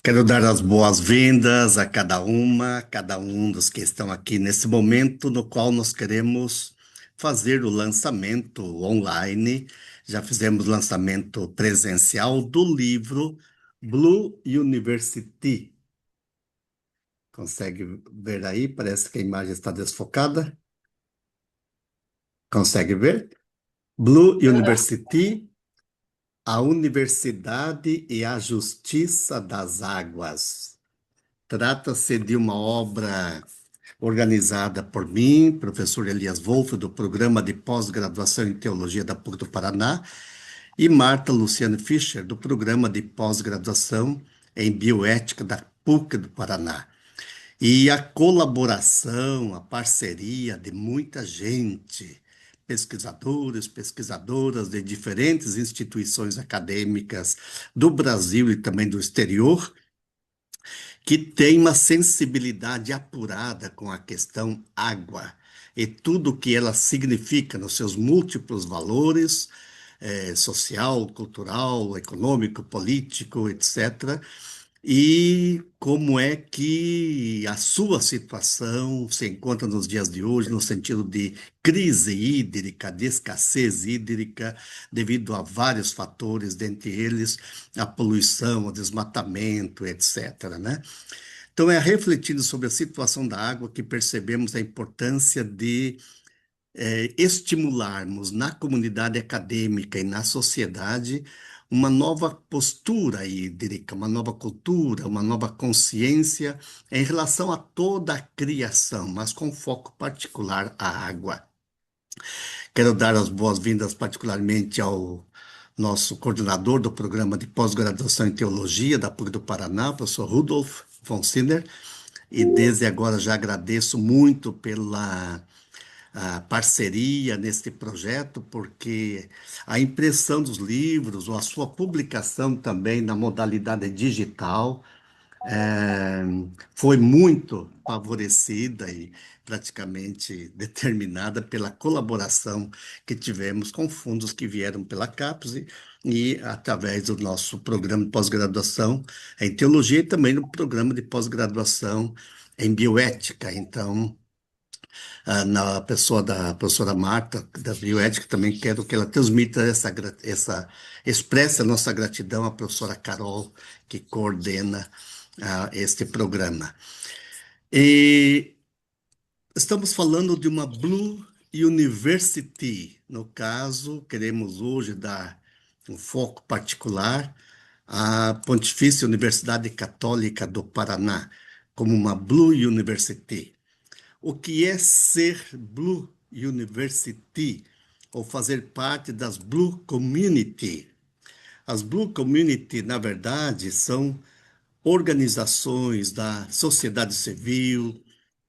Quero dar as boas-vindas a cada um dos que estão aqui nesse momento no qual nós queremos fazer o lançamento online. Já fizemos lançamento presencial do livro Blue University. Consegue ver aí? Parece que a imagem está desfocada. Consegue ver? Blue University, a Universidade e a Justiça das Águas. Trata-se de uma obra organizada por mim, professor Elias Wolff, do Programa de Pós-Graduação em Teologia da PUC do Paraná, e Marta Luciane Fischer, do Programa de Pós-Graduação em Bioética da PUC do Paraná. E a colaboração, a parceria de muita gente, pesquisadores, pesquisadoras de diferentes instituições acadêmicas do Brasil e também do exterior, que tem uma sensibilidade apurada com a questão água e tudo o que ela significa nos seus múltiplos valores, social, cultural, econômico, político, etc. E como é que a sua situação se encontra nos dias de hoje, no sentido de crise hídrica, de escassez hídrica, devido a vários fatores, dentre eles a poluição, o desmatamento, etc., né? Então, é refletindo sobre a situação da água que percebemos a importância de estimularmos na comunidade acadêmica e na sociedade uma nova postura hídrica, uma nova cultura, uma nova consciência em relação a toda a criação, mas com foco particular à água. Quero dar as boas-vindas particularmente ao nosso coordenador do programa de pós-graduação em teologia da PUC do Paraná, professor Rudolf von Sinner, e desde agora já agradeço muito pela parceria neste projeto, porque a impressão dos livros, ou a sua publicação também na modalidade digital, é, foi muito favorecida e praticamente determinada pela colaboração que tivemos com fundos que vieram pela CAPES e através do nosso programa de pós-graduação em teologia e também no programa de pós-graduação em bioética. Então, na pessoa da professora Marta, da bioética, também quero que ela transmita expresse a nossa gratidão à professora Carol, que coordena este programa. E estamos falando de uma Blue University. No caso, queremos hoje dar um foco particular à Pontifícia Universidade Católica do Paraná, como uma Blue University. O que é ser Blue University ou fazer parte das Blue Community? As Blue Community, na verdade, são organizações da sociedade civil,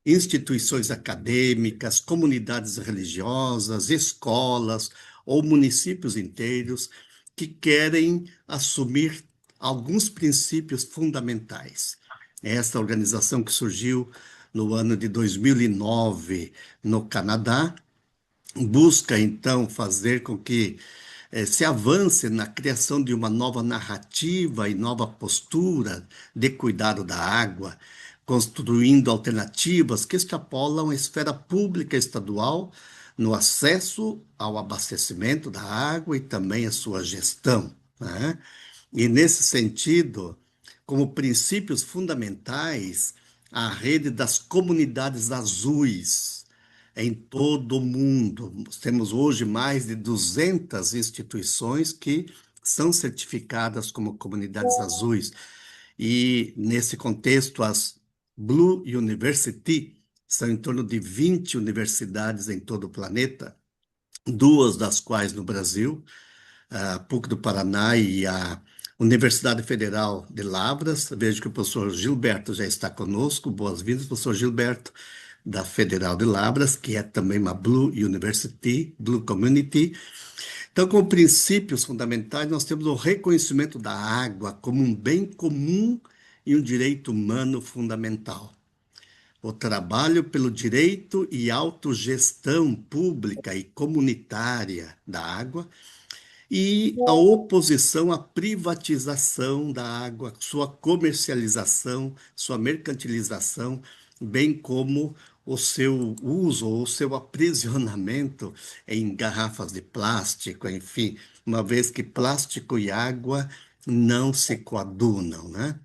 instituições acadêmicas, comunidades religiosas, escolas ou municípios inteiros que querem assumir alguns princípios fundamentais. Esta organização que surgiu no ano de 2009 no Canadá busca então fazer com que se avance na criação de uma nova narrativa e nova postura de cuidado da água, construindo alternativas que extrapolam a esfera pública estadual no acesso ao abastecimento da água e também a sua gestão, né? E nesse sentido, como princípios fundamentais, a rede das comunidades azuis em todo o mundo. Temos hoje mais de 200 instituições que são certificadas como comunidades azuis. E, nesse contexto, as Blue University são em torno de 20 universidades em todo o planeta, duas das quais no Brasil, a PUC do Paraná e a Universidade Federal de Lavras. Vejo que o professor Gilberto já está conosco. Boas-vindas, professor Gilberto, da Federal de Lavras, que é também uma Blue University, Blue Community. Então, como princípios fundamentais, nós temos o reconhecimento da água como um bem comum e um direito humano fundamental. O trabalho pelo direito e autogestão pública e comunitária da água e a oposição à privatização da água, sua comercialização, sua mercantilização, bem como o seu uso ou o seu aprisionamento em garrafas de plástico, enfim, uma vez que plástico e água não se coadunam, né?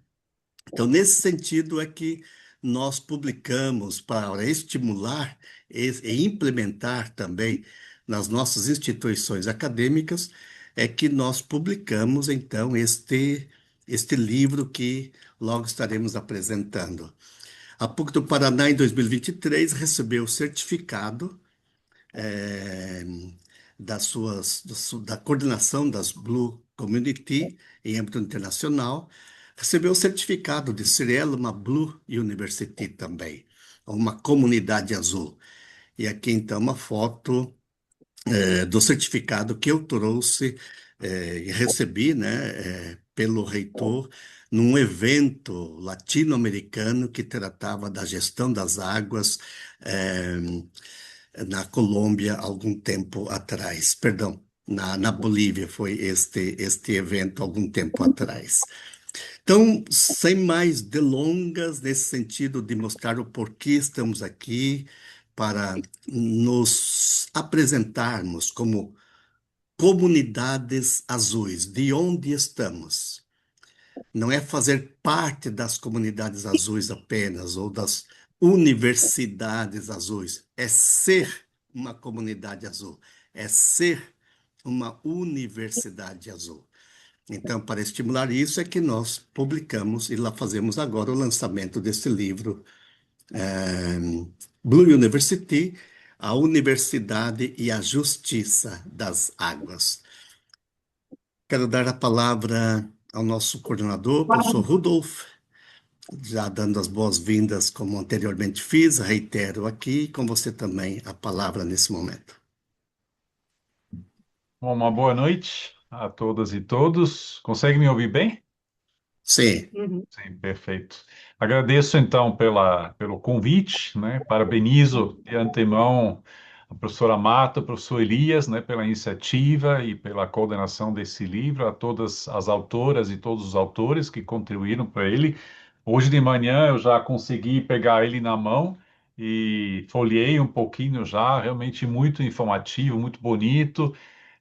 Então, nesse sentido é que nós publicamos para estimular e implementar também nas nossas instituições acadêmicas, é que nós publicamos então este livro que logo estaremos apresentando. A PUC do Paraná, em 2023, recebeu o certificado eh, da coordenação das Blue Community em âmbito internacional, recebeu o certificado de ser ela uma Blue University também, uma comunidade azul. E aqui então uma foto do certificado que eu trouxe e recebi, né, pelo reitor num evento latino-americano que tratava da gestão das águas eh, na Colômbia algum tempo atrás. Perdão, na Bolívia foi este evento algum tempo atrás. Então, sem mais delongas, nesse sentido de mostrar o porquê estamos aqui, para nos apresentarmos como comunidades azuis, de onde estamos. Não é fazer parte das comunidades azuis apenas, ou das universidades azuis, é ser uma comunidade azul, é ser uma universidade azul. Então, para estimular isso, é que nós publicamos e lá fazemos agora o lançamento desse livro, Blue University, a Universidade e a Justiça das Águas. Quero dar a palavra ao nosso coordenador, professor Rudolf, já dando as boas-vindas, como anteriormente fiz, reitero aqui, com você também a palavra nesse momento. Bom, uma boa noite a todas e todos. Consegue me ouvir bem? Sim, Sim, perfeito. Agradeço então pelo convite, né? Parabenizo de antemão a professora Marta, o professor Elias, né, pela iniciativa e pela coordenação desse livro, a todas as autoras e todos os autores que contribuíram para ele. Hoje de manhã eu já consegui pegar ele na mão e folhei um pouquinho já, realmente muito informativo, muito bonito.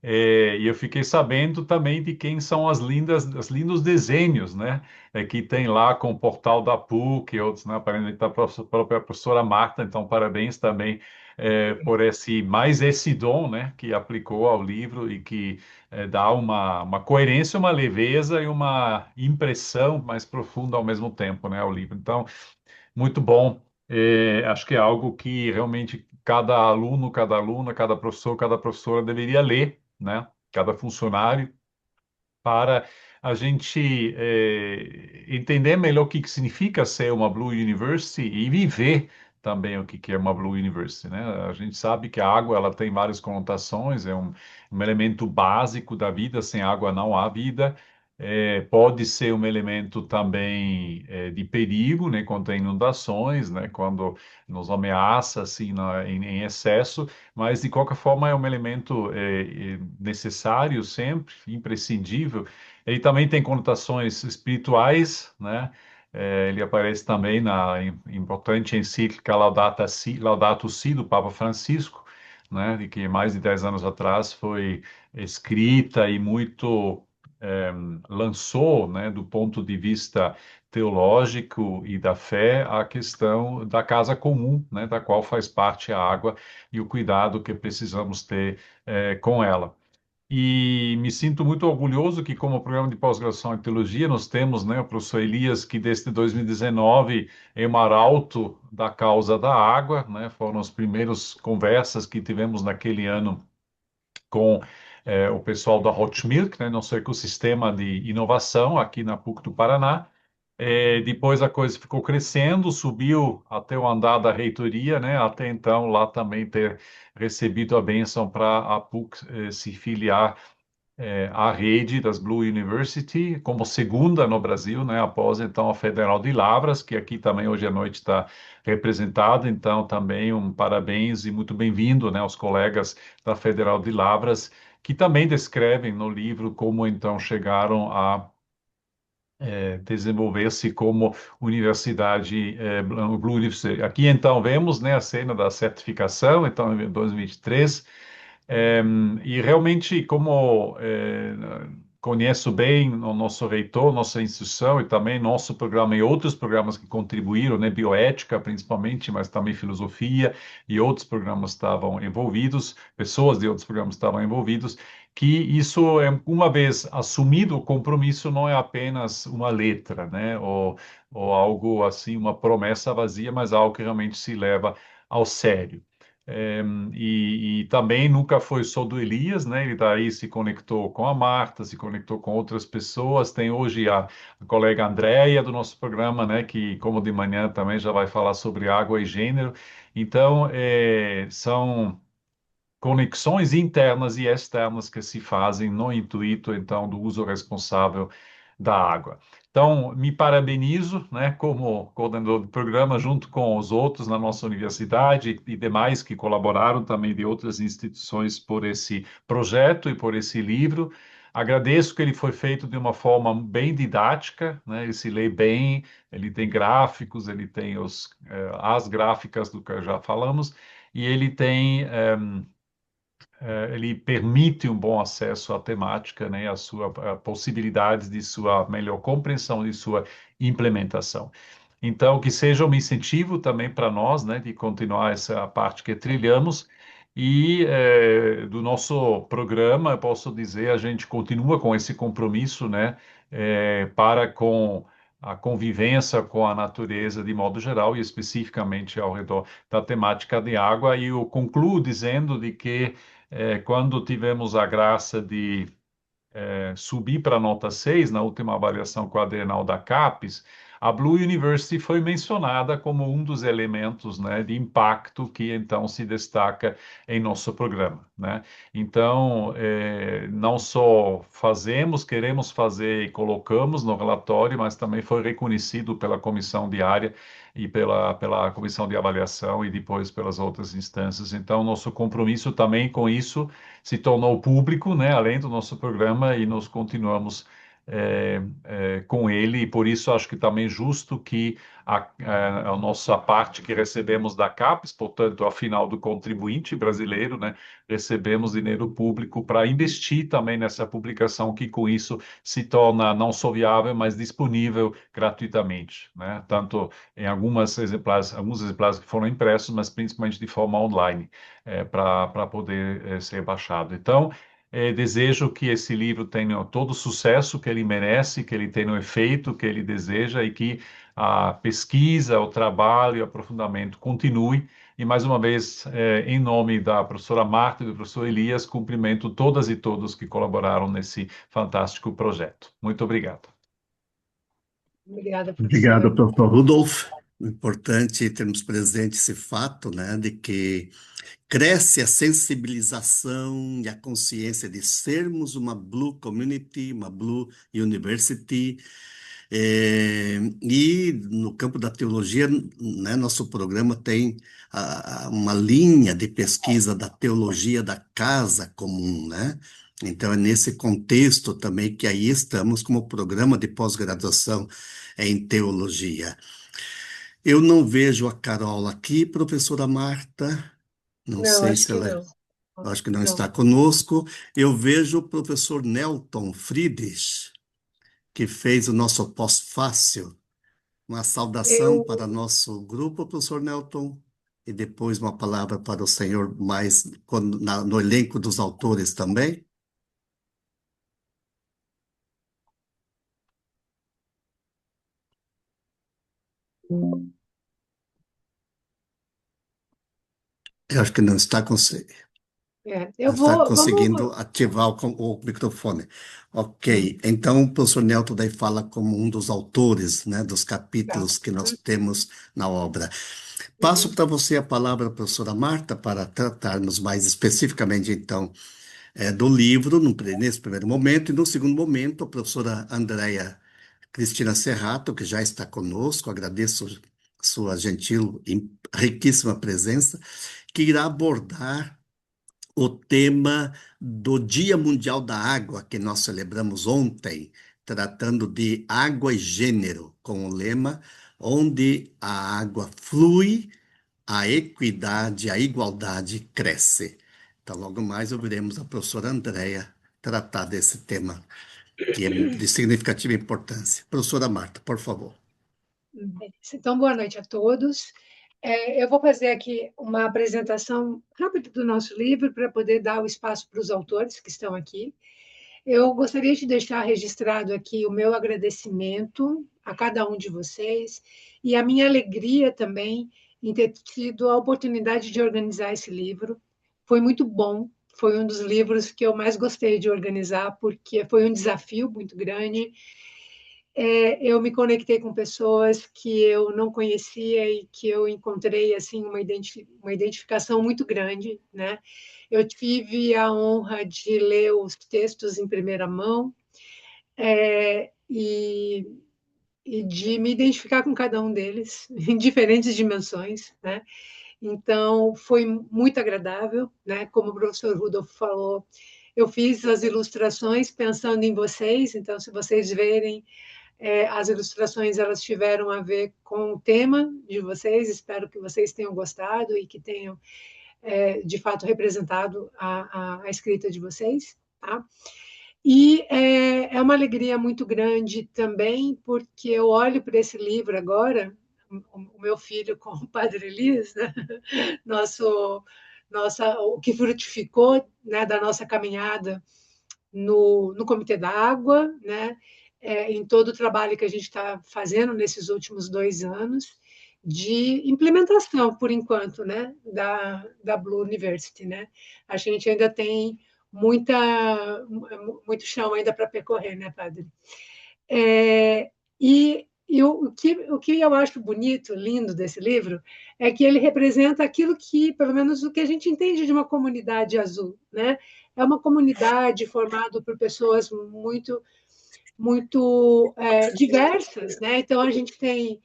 E eu fiquei sabendo também de quem são os lindos desenhos, né? Que tem lá com o portal da PUC e outros, né? Aparentemente da própria professora Marta, então parabéns também por esse dom, né? Que aplicou ao livro e que dá uma coerência, uma leveza e uma impressão mais profunda ao mesmo tempo, né? Ao livro. Então, muito bom. Acho que é algo que realmente cada aluno, cada aluna, cada professor, cada professora deveria ler, né? Cada funcionário para a gente entender melhor o que que significa ser uma Blue University e viver também o que que é uma Blue University, né? A gente sabe que a água ela tem várias conotações, é um elemento básico da vida, sem água não há vida. Pode ser um elemento também de perigo, né? Quando tem inundações, né? Quando nos ameaça assim em excesso, mas de qualquer forma é um elemento necessário sempre, imprescindível. Ele também tem conotações espirituais, né? Ele aparece também na importante encíclica Laudato Si do Papa Francisco, né? De que mais de 10 anos atrás foi escrita e muito lançou, né? Do ponto de vista teológico e da fé, a questão da casa comum, né? Da qual faz parte a água e o cuidado que precisamos ter com ela. E me sinto muito orgulhoso que, como programa de pós-graduação em teologia, nós temos, né, o professor Elias, que desde 2019 é um arauto da causa da água, né, foram as primeiras conversas que tivemos naquele ano com o pessoal da Hot Milk, né, nosso ecossistema de inovação aqui na PUC do Paraná. Depois a coisa ficou crescendo, subiu até o andar da reitoria, né? Até então lá também ter recebido a bênção para a PUC se filiar à rede das Blue University como segunda no Brasil, né? Após então a Federal de Lavras, que aqui também hoje à noite está representada. Então também um parabéns e muito bem-vindo, né, aos colegas da Federal de Lavras que também descrevem no livro como então chegaram a desenvolver-se como Universidade Blue University. Aqui então vemos, né, a cena da certificação, então em 2023, é, e realmente, como conheço bem o nosso reitor, nossa instituição e também nosso programa e outros programas que contribuíram, né, bioética principalmente, mas também filosofia e outros programas estavam envolvidos, pessoas de outros programas estavam envolvidos, que isso é, uma vez assumido o compromisso, não é apenas uma letra, né, ou algo assim, uma promessa vazia, mas algo que realmente se leva ao sério. É, e também nunca foi só do Elias, né? Ele daí se conectou com a Marta, se conectou com outras pessoas. Tem hoje a colega Andréia do nosso programa, né? Que, como de manhã, também já vai falar sobre água e gênero. Então, são conexões internas e externas que se fazem no intuito, então, do uso responsável da água. Então, me parabenizo, né, como coordenador do programa, junto com os outros na nossa universidade e demais que colaboraram também de outras instituições por esse projeto e por esse livro. Agradeço que ele foi feito de uma forma bem didática, né, ele se lê bem, ele tem gráficos, ele tem as gráficas do que já falamos, e ele tem ele permite um bom acesso à temática, né, a sua a possibilidades de sua melhor compreensão e sua implementação. Então, que seja um incentivo também para nós, né, de continuar essa parte que trilhamos. E do nosso programa, eu posso dizer, a gente continua com esse compromisso, né, para com a convivência com a natureza de modo geral e especificamente ao redor da temática de água. E eu concluo dizendo de que quando tivemos a graça de subir para a nota 6 na última avaliação quadrenal da CAPES, a Blue University foi mencionada como um dos elementos, né, de impacto que então se destaca em nosso programa, né? Então, não só fazemos, queremos fazer e colocamos no relatório, mas também foi reconhecido pela comissão diária e pela comissão de avaliação e depois pelas outras instâncias. Então, nosso compromisso também com isso se tornou público, né, além do nosso programa, e nós continuamos com ele, e por isso acho que também justo que a nossa parte que recebemos da CAPES, portanto, afinal do contribuinte brasileiro, né, recebemos dinheiro público para investir também nessa publicação, que com isso se torna não só viável, mas disponível gratuitamente, né, tanto em alguns exemplares que foram impressos, mas principalmente de forma online para poder ser baixado. Então, desejo que esse livro tenha todo o sucesso que ele merece, que ele tenha o efeito que ele deseja e que a pesquisa, o trabalho e o aprofundamento continue. E, mais uma vez, em nome da professora Marta e do professor Elias, cumprimento todas e todos que colaboraram nesse fantástico projeto. Muito obrigado. Obrigada, Obrigado, professor. professor Rudolf. Importante termos presente esse fato, né, de que cresce a sensibilização e a consciência de sermos uma Blue Community, uma Blue University. E no campo da teologia, né, nosso programa tem uma linha de pesquisa da teologia da casa comum, né? Então, é nesse contexto também que aí estamos como programa de pós-graduação em teologia. Eu não vejo a Carol aqui, professora Marta. Não Não, sei acho se que ela, não. acho que não Não. está conosco. Eu vejo o professor Nelton Friedrich, que fez o nosso pós-fácil. Uma saudação Eu, para nosso grupo, professor Nelton, e depois uma palavra para o senhor mais no elenco dos autores também. Eu acho que não está, eu não está vou, conseguindo vamos, ativar o microfone. hum, Ok, então o professor Nelton daí fala como um dos autores, né, dos tá. capítulos que nós temos na obra. Passo Uhum. para você a palavra, professora Marta, para tratarmos mais especificamente, então, do livro, nesse primeiro momento, e no segundo momento, a professora Andréia Cristina Serrato, que já está conosco, agradeço sua gentil e riquíssima presença, que irá abordar o tema do Dia Mundial da Água, que nós celebramos ontem, tratando de água e gênero, com o lema onde a água flui, a equidade, a igualdade cresce. Então, logo mais ouviremos a professora Andréia tratar desse tema, que é de significativa importância. Professora Marta, por favor. Beleza. Então, boa noite a todos. Eu vou fazer aqui uma apresentação rápida do nosso livro para poder dar o espaço para os autores que estão aqui. Eu gostaria de deixar registrado aqui o meu agradecimento a cada um de vocês e a minha alegria também em ter tido a oportunidade de organizar esse livro. Foi muito bom, foi um dos livros que eu mais gostei de organizar, porque foi um desafio muito grande. Eu me conectei com pessoas que eu não conhecia e que eu encontrei assim uma identificação muito grande, né? Eu tive a honra de ler os textos em primeira mão, e de me identificar com cada um deles em diferentes dimensões, né? Então foi muito agradável, né? Como o professor Rudolf falou, eu fiz as ilustrações pensando em vocês, então se vocês verem as ilustrações, elas tiveram a ver com o tema de vocês, espero que vocês tenham gostado e que tenham, de fato, representado a escrita de vocês, tá? E é uma alegria muito grande também, porque eu olho para esse livro agora, o meu filho com o Padre Elias, né? O que frutificou, né, da nossa caminhada no Comitê da Água, né? Em todo o trabalho que a gente está fazendo nesses últimos 2 anos de implementação, por enquanto, né, da Blue University, né? A gente ainda tem muito chão ainda para percorrer, né, padre? O que eu acho bonito, lindo desse livro, é que ele representa aquilo que, pelo menos, o que a gente entende de uma comunidade azul, né? É uma comunidade formada por pessoas muito diversas, né? Então, a gente tem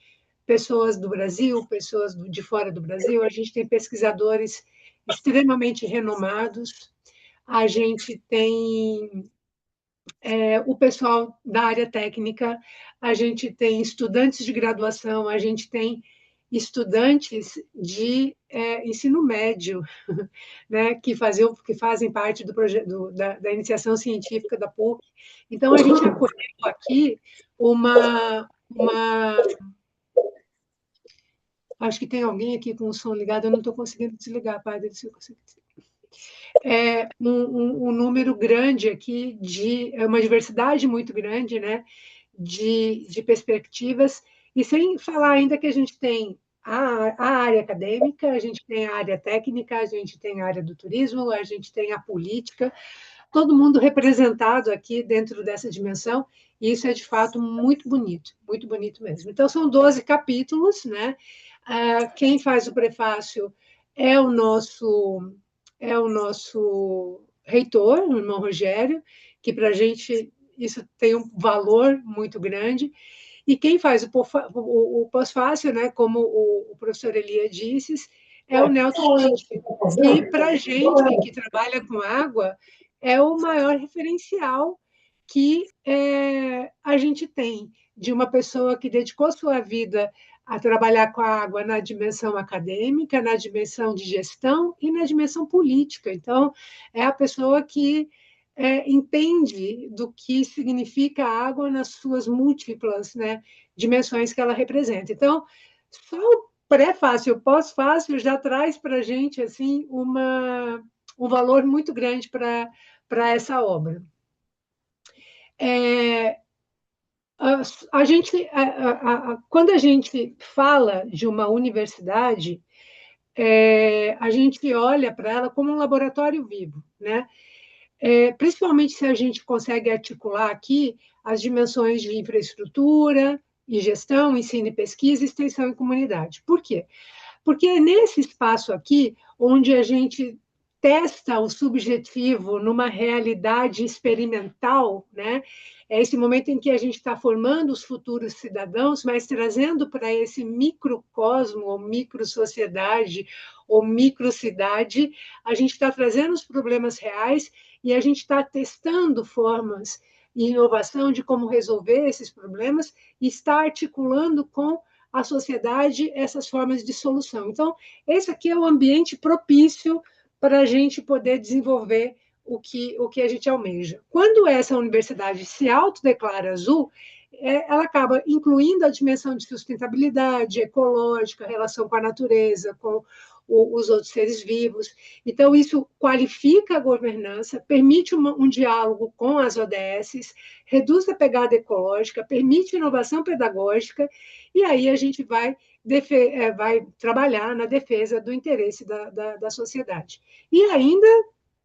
pessoas do Brasil, pessoas de fora do Brasil, a gente tem pesquisadores extremamente renomados, a gente tem o pessoal da área técnica, a gente tem estudantes de graduação, a gente tem estudantes de ensino médio, né, que fazem parte do projeto da iniciação científica da PUC. Então, a gente acolheu aqui uma. Acho que tem alguém aqui com o som ligado, eu não estou conseguindo desligar, padre, se eu conseguir. Um número grande aqui uma diversidade muito grande, né, de perspectivas, e sem falar ainda que a gente tem a área acadêmica, a gente tem a área técnica, a gente tem a área do turismo, a gente tem a política, todo mundo representado aqui dentro dessa dimensão, e isso é de fato muito bonito mesmo. Então, são 12 capítulos, né? Quem faz o prefácio é o nosso reitor, o irmão Rogério, que para a gente isso tem um valor muito grande. E quem faz o pós-fácil, né, como o professor Elia disse, é o Nelson Schmidt, que para a gente que trabalha com água é o maior referencial que a gente tem de uma pessoa que dedicou sua vida a trabalhar com a água na dimensão acadêmica, na dimensão de gestão e na dimensão política. Então, é a pessoa que entende do que significa a água nas suas múltiplas, né, dimensões que ela representa. Então, só o pré-fácil, o pós-fácil já traz para a gente assim, um valor muito grande para essa obra. Quando a gente fala de uma universidade, a gente olha para ela como um laboratório vivo, né? Principalmente se a gente consegue articular aqui as dimensões de infraestrutura e gestão, ensino e pesquisa, extensão e comunidade. Por quê? Porque é nesse espaço aqui onde a gente testa o subjetivo numa realidade experimental, né? É esse momento em que a gente está formando os futuros cidadãos, mas trazendo para esse microcosmo, ou microsociedade, ou microcidade, a gente está trazendo os problemas reais e a gente está testando formas e inovação de como resolver esses problemas e está articulando com a sociedade essas formas de solução. Então, esse aqui é o ambiente propício para a gente poder desenvolver o que a gente almeja. Quando essa universidade se autodeclara azul, ela acaba incluindo a dimensão de sustentabilidade ecológica, relação com a natureza, com os outros seres vivos. Então, isso qualifica a governança, permite um diálogo com as ODS, reduz a pegada ecológica, permite inovação pedagógica, e aí a gente vai trabalhar na defesa do interesse da sociedade. E ainda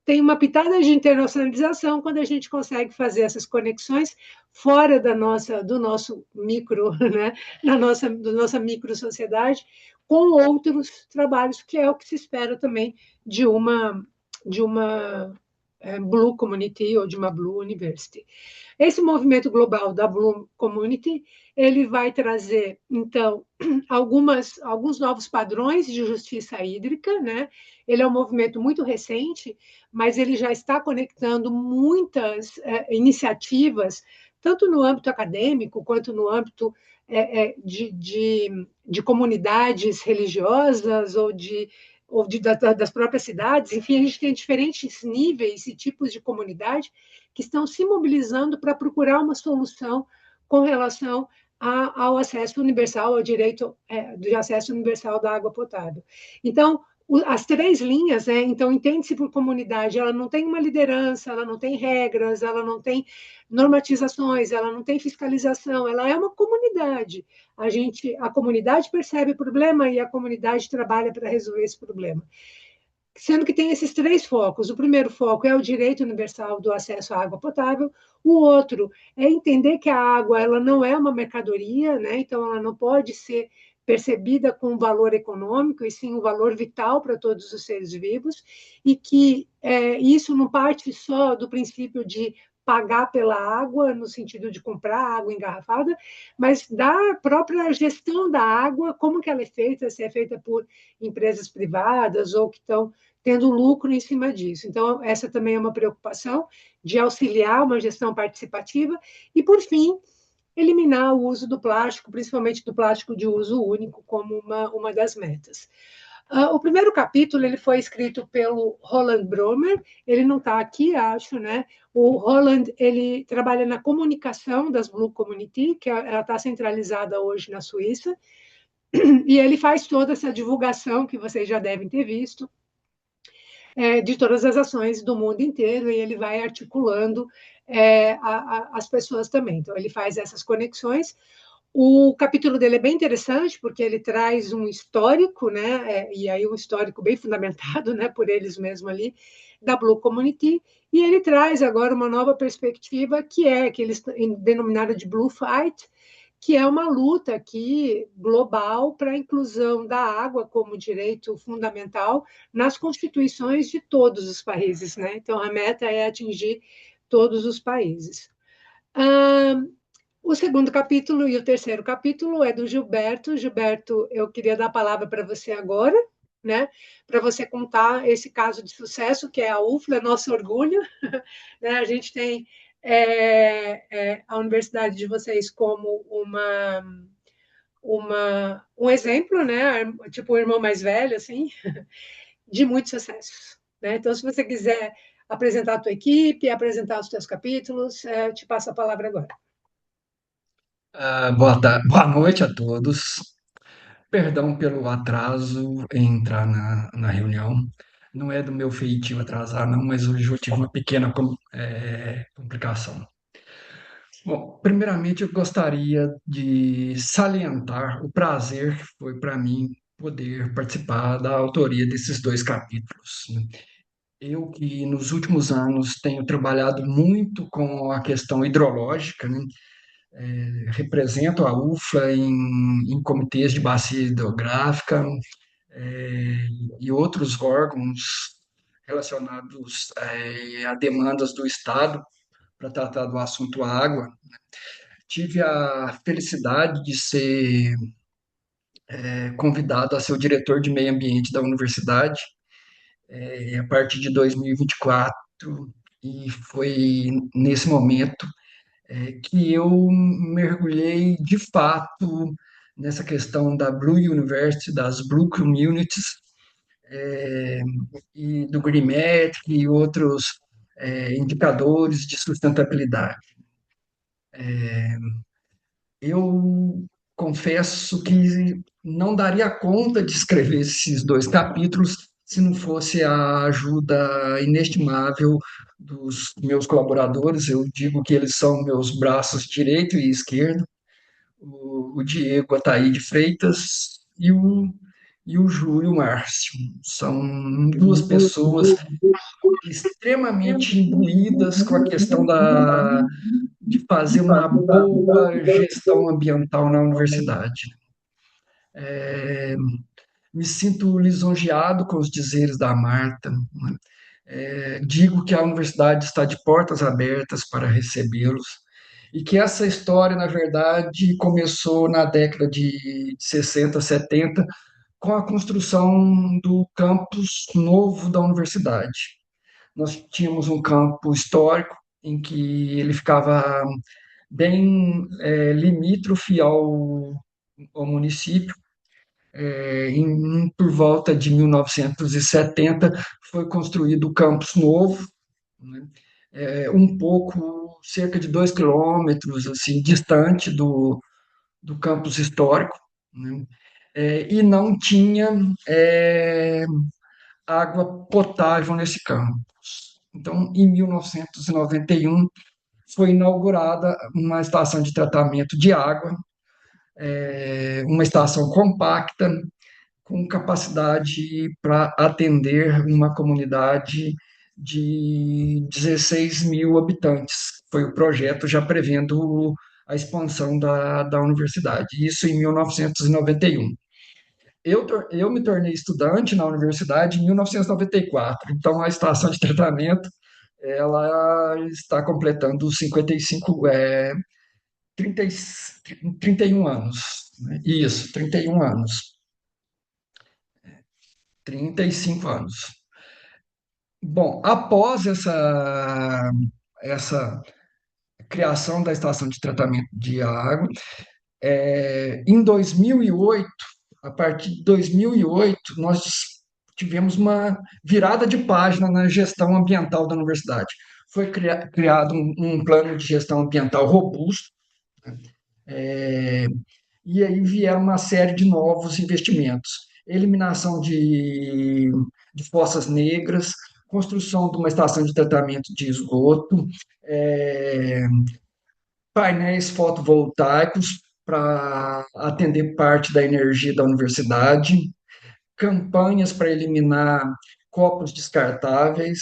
tem uma pitada de internacionalização quando a gente consegue fazer essas conexões fora do nosso micro, né, da nossa micro sociedade, com outros trabalhos, que é o que se espera também de uma Blue Community ou de uma Blue University. Esse movimento global da Blue Community, ele vai trazer, então, alguns novos padrões de justiça hídrica, né? Ele é um movimento muito recente, mas ele já está conectando muitas iniciativas, tanto no âmbito acadêmico, quanto no âmbito de comunidades religiosas das próprias cidades. Enfim, a gente tem diferentes níveis e tipos de comunidade que estão se mobilizando para procurar uma solução com relação ao acesso universal, ao direito de acesso universal da água potável. Então, as três linhas, né? Então, entende-se por comunidade, ela não tem uma liderança, ela não tem regras, ela não tem normatizações, ela não tem fiscalização, ela é uma comunidade. A comunidade percebe o problema e a comunidade trabalha para resolver esse problema. Sendo que tem esses três focos. O primeiro foco é o direito universal do acesso à água potável. O outro é entender que a água ela não é uma mercadoria, né? Então ela não pode ser percebida com um valor econômico, e sim um valor vital para todos os seres vivos, e que isso não parte só do princípio de pagar pela água, no sentido de comprar água engarrafada, mas da própria gestão da água, como que ela é feita, se é feita por empresas privadas ou que estão tendo lucro em cima disso. Então, essa também é uma preocupação de auxiliar uma gestão participativa e, por fim, eliminar o uso do plástico, principalmente do plástico de uso único, como uma das metas. O primeiro capítulo ele foi escrito pelo Roland Bromer, ele não está aqui, acho, né? O Roland ele trabalha na comunicação das Blue Community, que ela está centralizada hoje na Suíça, e ele faz toda essa divulgação que vocês já devem ter visto, de todas as ações do mundo inteiro, e ele vai articulando as pessoas também. Então, ele faz essas conexões. O capítulo dele é bem interessante, porque ele traz um histórico, né, e aí um histórico bem fundamentado, né, por eles mesmos ali, da Blue Community, e ele traz agora uma nova perspectiva, que eles denominaram de Blue Fight, que é uma luta aqui global para a inclusão da água como direito fundamental nas constituições de todos os países, né? Então, a meta é atingir todos os países. O segundo capítulo e o terceiro capítulo é do Gilberto. Gilberto, eu queria dar a palavra para você agora, né? Para você contar esse caso de sucesso, que é a UFLA, nosso orgulho. Né? A gente tem a universidade de vocês como um exemplo, né? Tipo o irmão mais velho, assim, de muitos sucessos. Né? Então, se você quiser apresentar a tua equipe, apresentar os teus capítulos, te passo a palavra agora. Boa noite a todos. Perdão pelo atraso em entrar na reunião. Não é do meu feitio atrasar, não, mas hoje eu tive uma pequena complicação. Bom, primeiramente eu gostaria de salientar o prazer que foi para mim poder participar da autoria desses dois capítulos, né? Eu que nos últimos anos tenho trabalhado muito com a questão hidrológica, né? Represento a UFLA em comitês de bacia hidrográfica, e outros órgãos relacionados a demandas do Estado para tratar do assunto água. Tive a felicidade de ser convidado a ser o diretor de meio ambiente da universidade a partir de 2024, e foi nesse momento que eu mergulhei de fato nessa questão da Blue University, das Blue Communities, é, e do Green Metric e outros indicadores de sustentabilidade. Eu confesso que não daria conta de escrever esses dois capítulos se não fosse a ajuda inestimável dos meus colaboradores. Eu digo que eles são meus braços direito e esquerdo, o Diego Ataíde Freitas e o Júlio Márcio. São duas pessoas extremamente imbuídas com a questão de fazer uma boa gestão ambiental na universidade. Me sinto lisonjeado com os dizeres da Marta. Digo que a universidade está de portas abertas para recebê-los e que essa história, na verdade, começou na década de 60, 70, com a construção do campus novo da universidade. Nós tínhamos um campo histórico em que ele ficava bem limítrofe ao município. Por volta de 1970, foi construído o campus novo, né? Um pouco, cerca de 2 quilômetros, assim, distante do campus histórico, né? E não tinha água potável nesse campus. Então, em 1991, foi inaugurada uma estação de tratamento de água, uma estação compacta, com capacidade para atender uma comunidade de 16 mil habitantes. Foi o projeto já prevendo a expansão da universidade, isso em 1991. Eu me tornei estudante na universidade em 1994, então a estação de tratamento ela está completando 55, 30, 31 anos. Né? Isso, 31 anos. 35 anos. Bom, após essa criação da estação de tratamento de água, em 2008, a partir de 2008, nós tivemos uma virada de página na gestão ambiental da universidade. Foi criado um plano de gestão ambiental robusto, é, e aí vieram uma série de novos investimentos. Eliminação de fossas negras, construção de uma estação de tratamento de esgoto, painéis fotovoltaicos para atender parte da energia da universidade, campanhas para eliminar copos descartáveis,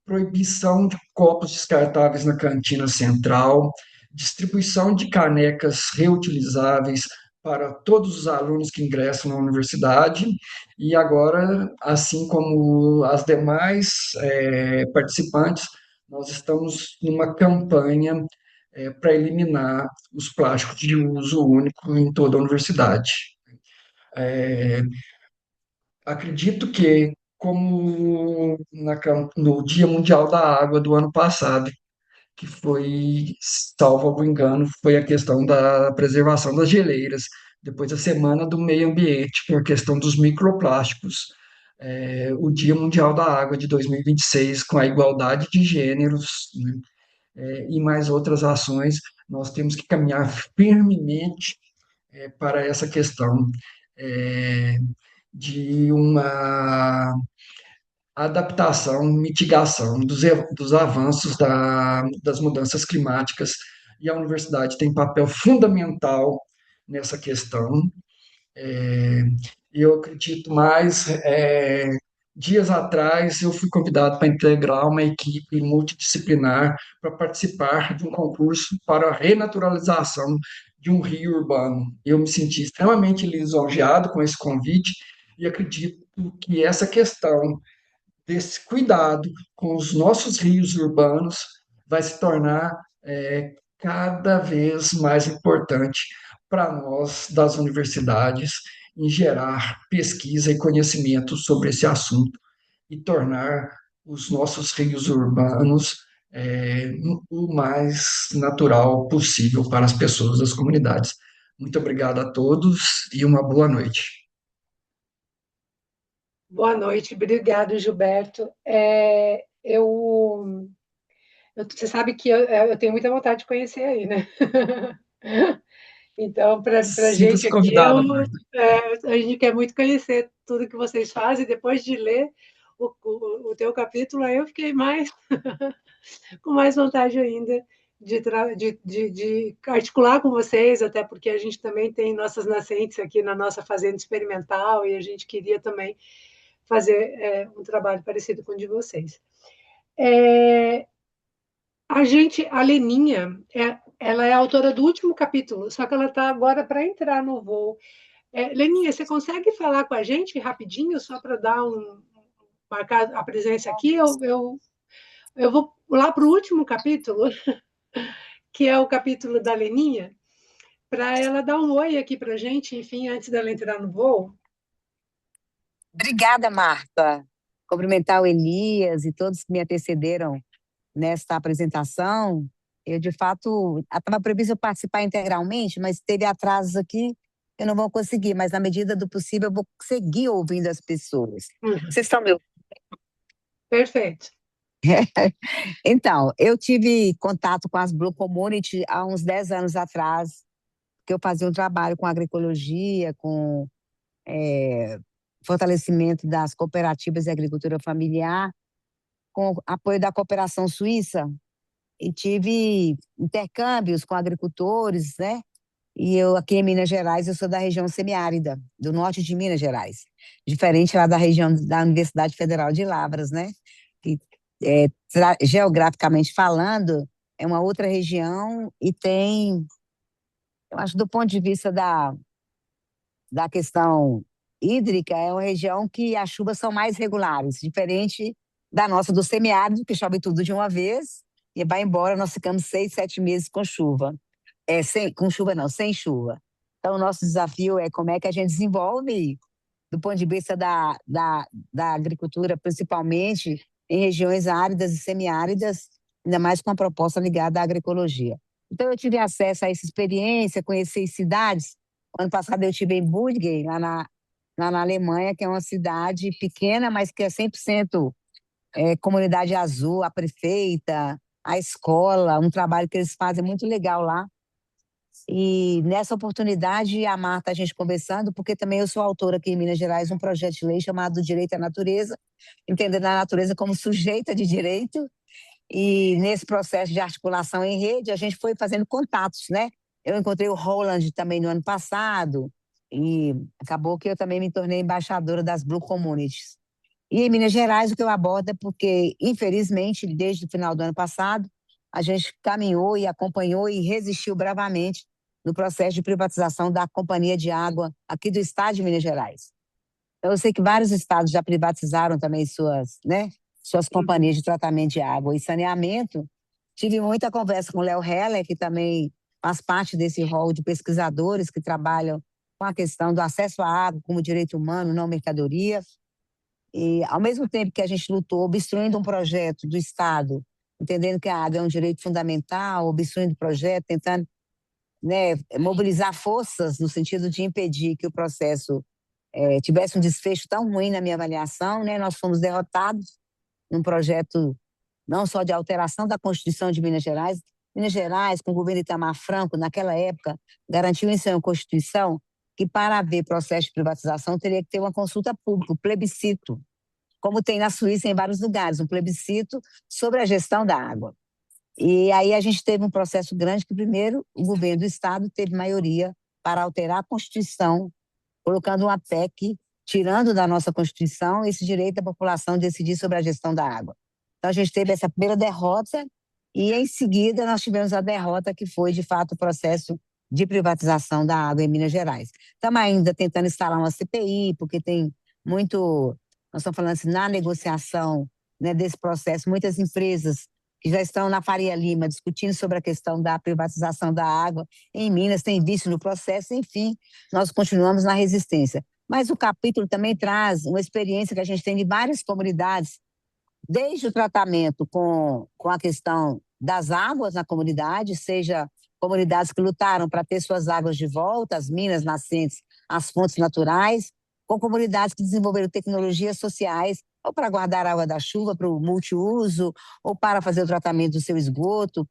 proibição de copos descartáveis na cantina central, distribuição de canecas reutilizáveis para todos os alunos que ingressam na universidade, e agora, assim como as demais participantes, nós estamos numa campanha para eliminar os plásticos de uso único em toda a universidade. Acredito que, como no Dia Mundial da Água do ano passado, que foi, salvo algum engano, foi a questão da preservação das geleiras, depois a Semana do Meio Ambiente, com a questão dos microplásticos, o Dia Mundial da Água de 2026, com a igualdade de gêneros, né, e mais outras ações, nós temos que caminhar firmemente para essa questão de uma adaptação, mitigação dos avanços das mudanças climáticas, e a universidade tem papel fundamental nessa questão. Eu acredito mais. Dias atrás, eu fui convidado para integrar uma equipe multidisciplinar para participar de um concurso para a renaturalização de um rio urbano. Eu me senti extremamente lisonjeado com esse convite e acredito que essa questão desse cuidado com os nossos rios urbanos vai se tornar cada vez mais importante para nós das universidades em gerar pesquisa e conhecimento sobre esse assunto e tornar os nossos rios urbanos o mais natural possível para as pessoas das comunidades. Muito obrigado a todos e uma boa noite. Boa noite, obrigado, Gilberto. Você sabe que eu tenho muita vontade de conhecer aí, né? Então, para a gente Sinta-se aqui, convidada, Marta. a gente quer muito conhecer tudo que vocês fazem. Depois de ler o teu capítulo, aí eu fiquei com mais vontade ainda de articular com vocês, até porque a gente também tem nossas nascentes aqui na nossa fazenda experimental e a gente queria também fazer um trabalho parecido com o de vocês. A Leninha, ela é a autora do último capítulo, só que ela está agora para entrar no voo. Leninha, você consegue falar com a gente rapidinho, só para marcar a presença aqui? Eu vou lá para o último capítulo, que é o capítulo da Leninha, para ela dar um oi aqui para a gente, enfim, antes dela entrar no voo. Obrigada, Marta. Cumprimentar o Elias e todos que me antecederam nesta apresentação. Eu, de fato, estava previsto eu participar integralmente, mas teve atrasos aqui, eu não vou conseguir, mas na medida do possível eu vou seguir ouvindo as pessoas. Vocês estão me ouvindo? Perfeito. Então, eu tive contato com as Blue Community há uns 10 anos atrás, que eu fazia um trabalho com agroecologia, com fortalecimento das cooperativas de agricultura familiar, com apoio da cooperação suíça, e tive intercâmbios com agricultores, né? E eu aqui em Minas Gerais, eu sou da região semiárida, do norte de Minas Gerais, diferente lá da região da Universidade Federal de Lavras, né? Que, geograficamente falando, é uma outra região e tem, eu acho, do ponto de vista da questão hídrica, é uma região que as chuvas são mais regulares, diferente da nossa do semiárido, que chove tudo de uma vez e vai embora, nós ficamos 6, 7 meses com chuva. Com chuva não, sem chuva. Então, o nosso desafio é como é que a gente desenvolve, do ponto de vista da agricultura, principalmente em regiões áridas e semiáridas, ainda mais com a proposta ligada à agroecologia. Então, eu tive acesso a essa experiência, conheci cidades. Ano passado eu estive em Budgay, lá na Alemanha, que é uma cidade pequena, mas que é 100% comunidade azul, a prefeita, a escola, um trabalho que eles fazem muito legal lá. E nessa oportunidade, a Marta, a gente conversando, porque também eu sou autora aqui em Minas Gerais, um projeto de lei chamado Direito à Natureza, entendendo a natureza como sujeita de direito. E nesse processo de articulação em rede, a gente foi fazendo contatos, né? Eu encontrei o Roland também no ano passado, e acabou que eu também me tornei embaixadora das Blue Communities. E em Minas Gerais, o que eu abordo é porque, infelizmente, desde o final do ano passado, a gente caminhou e acompanhou e resistiu bravamente no processo de privatização da Companhia de Água aqui do estado de Minas Gerais. Então, eu sei que vários estados já privatizaram também suas companhias de tratamento de água e saneamento. Tive muita conversa com o Léo Heller, que também faz parte desse rol de pesquisadores que trabalham com a questão do acesso à água como direito humano, não mercadoria. E, ao mesmo tempo que a gente lutou obstruindo um projeto do Estado, entendendo que a água é um direito fundamental, obstruindo o projeto, tentando mobilizar forças no sentido de impedir que o processo tivesse um desfecho tão ruim na minha avaliação, né? Nós fomos derrotados num projeto não só de alteração da Constituição de Minas Gerais, com o governo Itamar Franco, naquela época, garantiu em sua Constituição que para haver processo de privatização teria que ter uma consulta pública, um plebiscito, como tem na Suíça em vários lugares, um plebiscito sobre a gestão da água. E aí a gente teve um processo grande que, primeiro, o governo do Estado teve maioria para alterar a Constituição, colocando uma PEC, tirando da nossa Constituição esse direito da população de decidir sobre a gestão da água. Então, a gente teve essa primeira derrota e, em seguida, nós tivemos a derrota que foi, de fato, o processo de privatização da água em Minas Gerais. Estamos ainda tentando instalar uma CPI, porque tem muito nós estamos falando assim, na negociação, né, desse processo, muitas empresas que já estão na Faria Lima discutindo sobre a questão da privatização da água em Minas, têm visto no processo, enfim, nós continuamos na resistência. Mas o capítulo também traz uma experiência que a gente tem de várias comunidades, desde o tratamento com a questão das águas na comunidade, seja comunidades que lutaram para ter suas águas de volta, as minas nascentes, as fontes naturais, com comunidades que desenvolveram tecnologias sociais, ou para guardar a água da chuva para o multiuso, ou para fazer o tratamento do seu esgoto.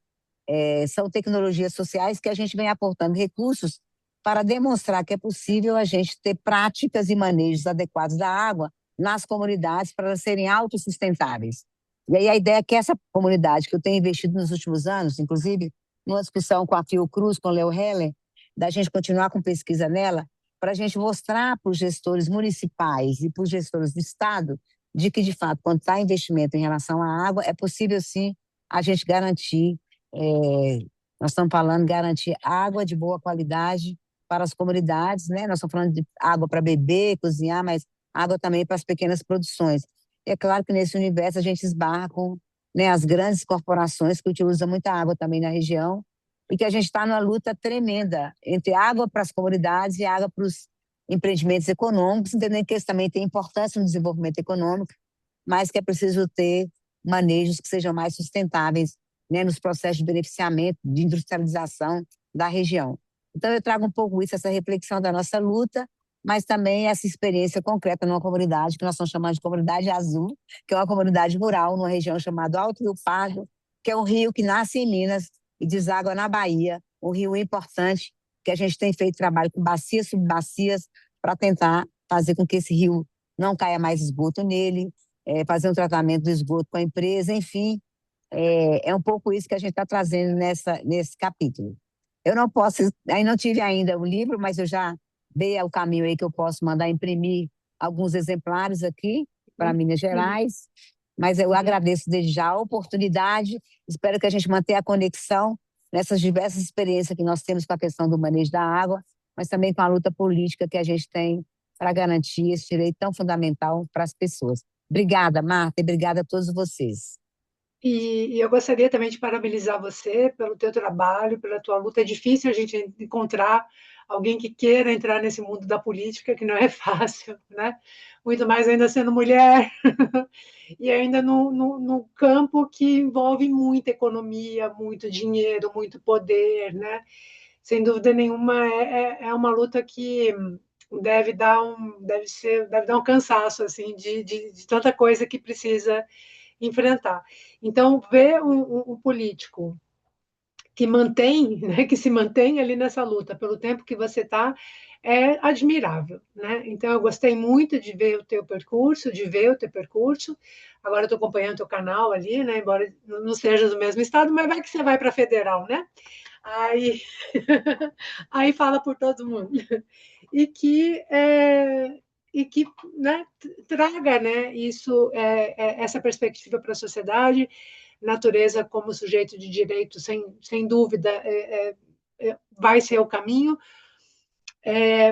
São tecnologias sociais que a gente vem aportando recursos para demonstrar que é possível a gente ter práticas e manejos adequados da água nas comunidades para elas serem autossustentáveis. E aí a ideia é que essa comunidade que eu tenho investido nos últimos anos, inclusive numa discussão com a Fiocruz, com o Leo Heller, da gente continuar com pesquisa nela, para a gente mostrar para os gestores municipais e para os gestores do Estado de que, de fato, quando está investimento em relação à água, é possível, sim, a gente garantir, nós estamos falando garantir água de boa qualidade para as comunidades, né? Nós estamos falando de água para beber, cozinhar, mas água também para as pequenas produções. E é claro que nesse universo a gente esbarra com, né, as grandes corporações que utilizam muita água também na região e que a gente está numa luta tremenda entre água para as comunidades e água para os empreendimentos econômicos, entendendo que eles também têm importância no desenvolvimento econômico, mas que é preciso ter manejos que sejam mais sustentáveis, né, nos processos de beneficiamento, de industrialização da região. Então, eu trago um pouco isso, essa reflexão da nossa luta, mas também essa experiência concreta numa comunidade que nós estamos chamando de Comunidade Azul, que é uma comunidade rural numa região chamada Alto Rio Pardo, que é um rio que nasce em Minas e deságua na Bahia, um rio importante, que a gente tem feito trabalho com bacias, subbacias, para tentar fazer com que esse rio não caia mais esgoto nele, fazer um tratamento do esgoto com a empresa, enfim, é um pouco isso que a gente está trazendo nesse capítulo. Eu não posso, aí não tive ainda o livro, mas eu já dei o caminho aí que eu posso mandar imprimir alguns exemplares aqui para Minas Gerais, mas eu agradeço desde já a oportunidade, espero que a gente mantenha a conexão nessas diversas experiências que nós temos com a questão do manejo da água, mas também com a luta política que a gente tem para garantir esse direito tão fundamental para as pessoas. Obrigada, Marta, e obrigada a todos vocês. E eu gostaria também de parabenizar você pelo teu trabalho, pela tua luta. É difícil a gente encontrar alguém que queira entrar nesse mundo da política, que não é fácil, né? Muito mais ainda sendo mulher, e ainda no campo que envolve muita economia, muito dinheiro, muito poder, né? Sem dúvida nenhuma, é uma luta que deve dar um cansaço assim de tanta coisa que precisa enfrentar. Então, ver um político que mantém, né, que se mantém ali nessa luta pelo tempo que você está, é admirável, né? Então, eu gostei muito de ver o teu percurso, Agora estou acompanhando o teu canal ali, né? Embora não seja do mesmo estado, mas vai que você vai para a federal, né? Aí, aí fala por todo mundo. E que né, traga, né, essa perspectiva para a sociedade, natureza como sujeito de direito, sem dúvida, vai ser o caminho,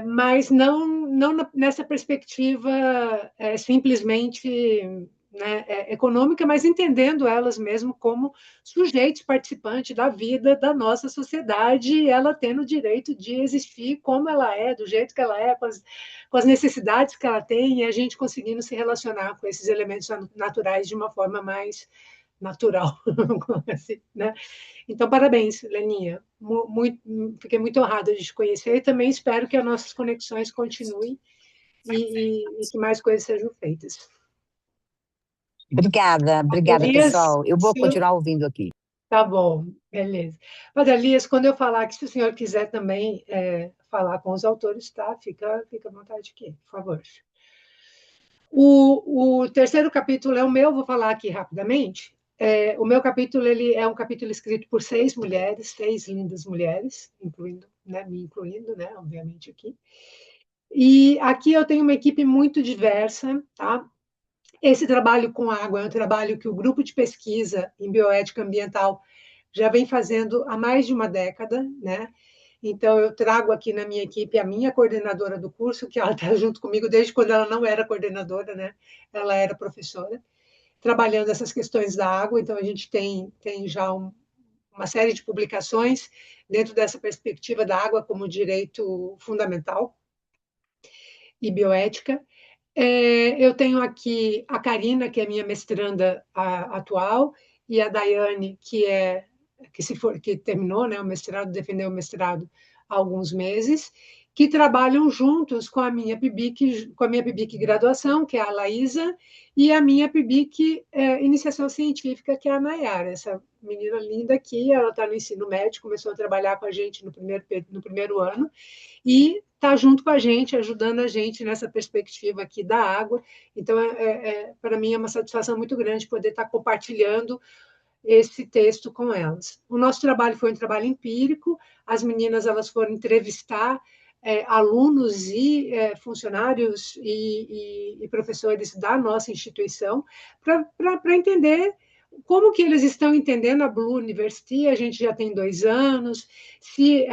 mas não nessa perspectiva simplesmente, né, econômica, mas entendendo elas mesmo como sujeitos participantes da vida da nossa sociedade, e ela tendo o direito de existir como ela é, do jeito que ela é, com as necessidades que ela tem, e a gente conseguindo se relacionar com esses elementos naturais de uma forma mais natural, assim, né? Então, parabéns, Leninha. Fiquei muito honrada de te conhecer e também espero que as nossas conexões continuem e que mais coisas sejam feitas. Obrigada, Elias, pessoal. Eu vou continuar ouvindo aqui. Tá bom, beleza. Mas, Elias, quando eu falar que se o senhor quiser também falar com os autores, tá? Fica à vontade aqui, por favor. O terceiro capítulo é o meu, vou falar aqui rapidamente. O meu capítulo ele é um capítulo escrito por 6 mulheres, 6 lindas mulheres, me incluindo, né, obviamente aqui. E aqui eu tenho uma equipe muito diversa, tá? Esse trabalho com água é um trabalho que o grupo de pesquisa em bioética ambiental já vem fazendo há mais de uma década, né? Então, eu trago aqui na minha equipe a minha coordenadora do curso, que ela está junto comigo desde quando ela não era coordenadora, né? Ela era professora, trabalhando essas questões da água. Então, a gente tem já uma série de publicações dentro dessa perspectiva da água como direito fundamental e bioética. Eu tenho aqui a Karina, que é minha mestranda atual, e a Daiane, que terminou, né, o mestrado, defendeu o mestrado há alguns meses, que trabalham juntos com a minha PIBIC graduação, que é a Laísa, e a minha PIBIC iniciação científica, que é a Nayara, essa menina linda aqui. Ela está no ensino médio, começou a trabalhar com a gente no primeiro ano, e está junto com a gente, ajudando a gente nessa perspectiva aqui da água. Então, para mim, é uma satisfação muito grande poder estar compartilhando esse texto com elas. O nosso trabalho foi um trabalho empírico, as meninas elas foram entrevistar alunos e funcionários e professores da nossa instituição para entender como que eles estão entendendo a Blue University. A gente já tem 2 anos, se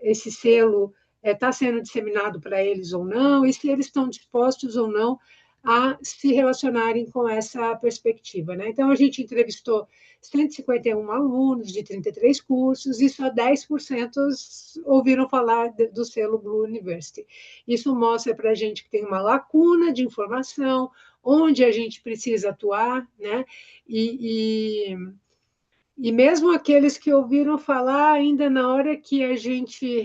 esse selo está sendo disseminado para eles ou não, e se eles estão dispostos ou não a se relacionarem com essa perspectiva, né? Então, a gente entrevistou 151 alunos de 33 cursos e só 10% ouviram falar do selo Blue University. Isso mostra para a gente que tem uma lacuna de informação, onde a gente precisa atuar, né? E mesmo aqueles que ouviram falar, ainda na hora que a gente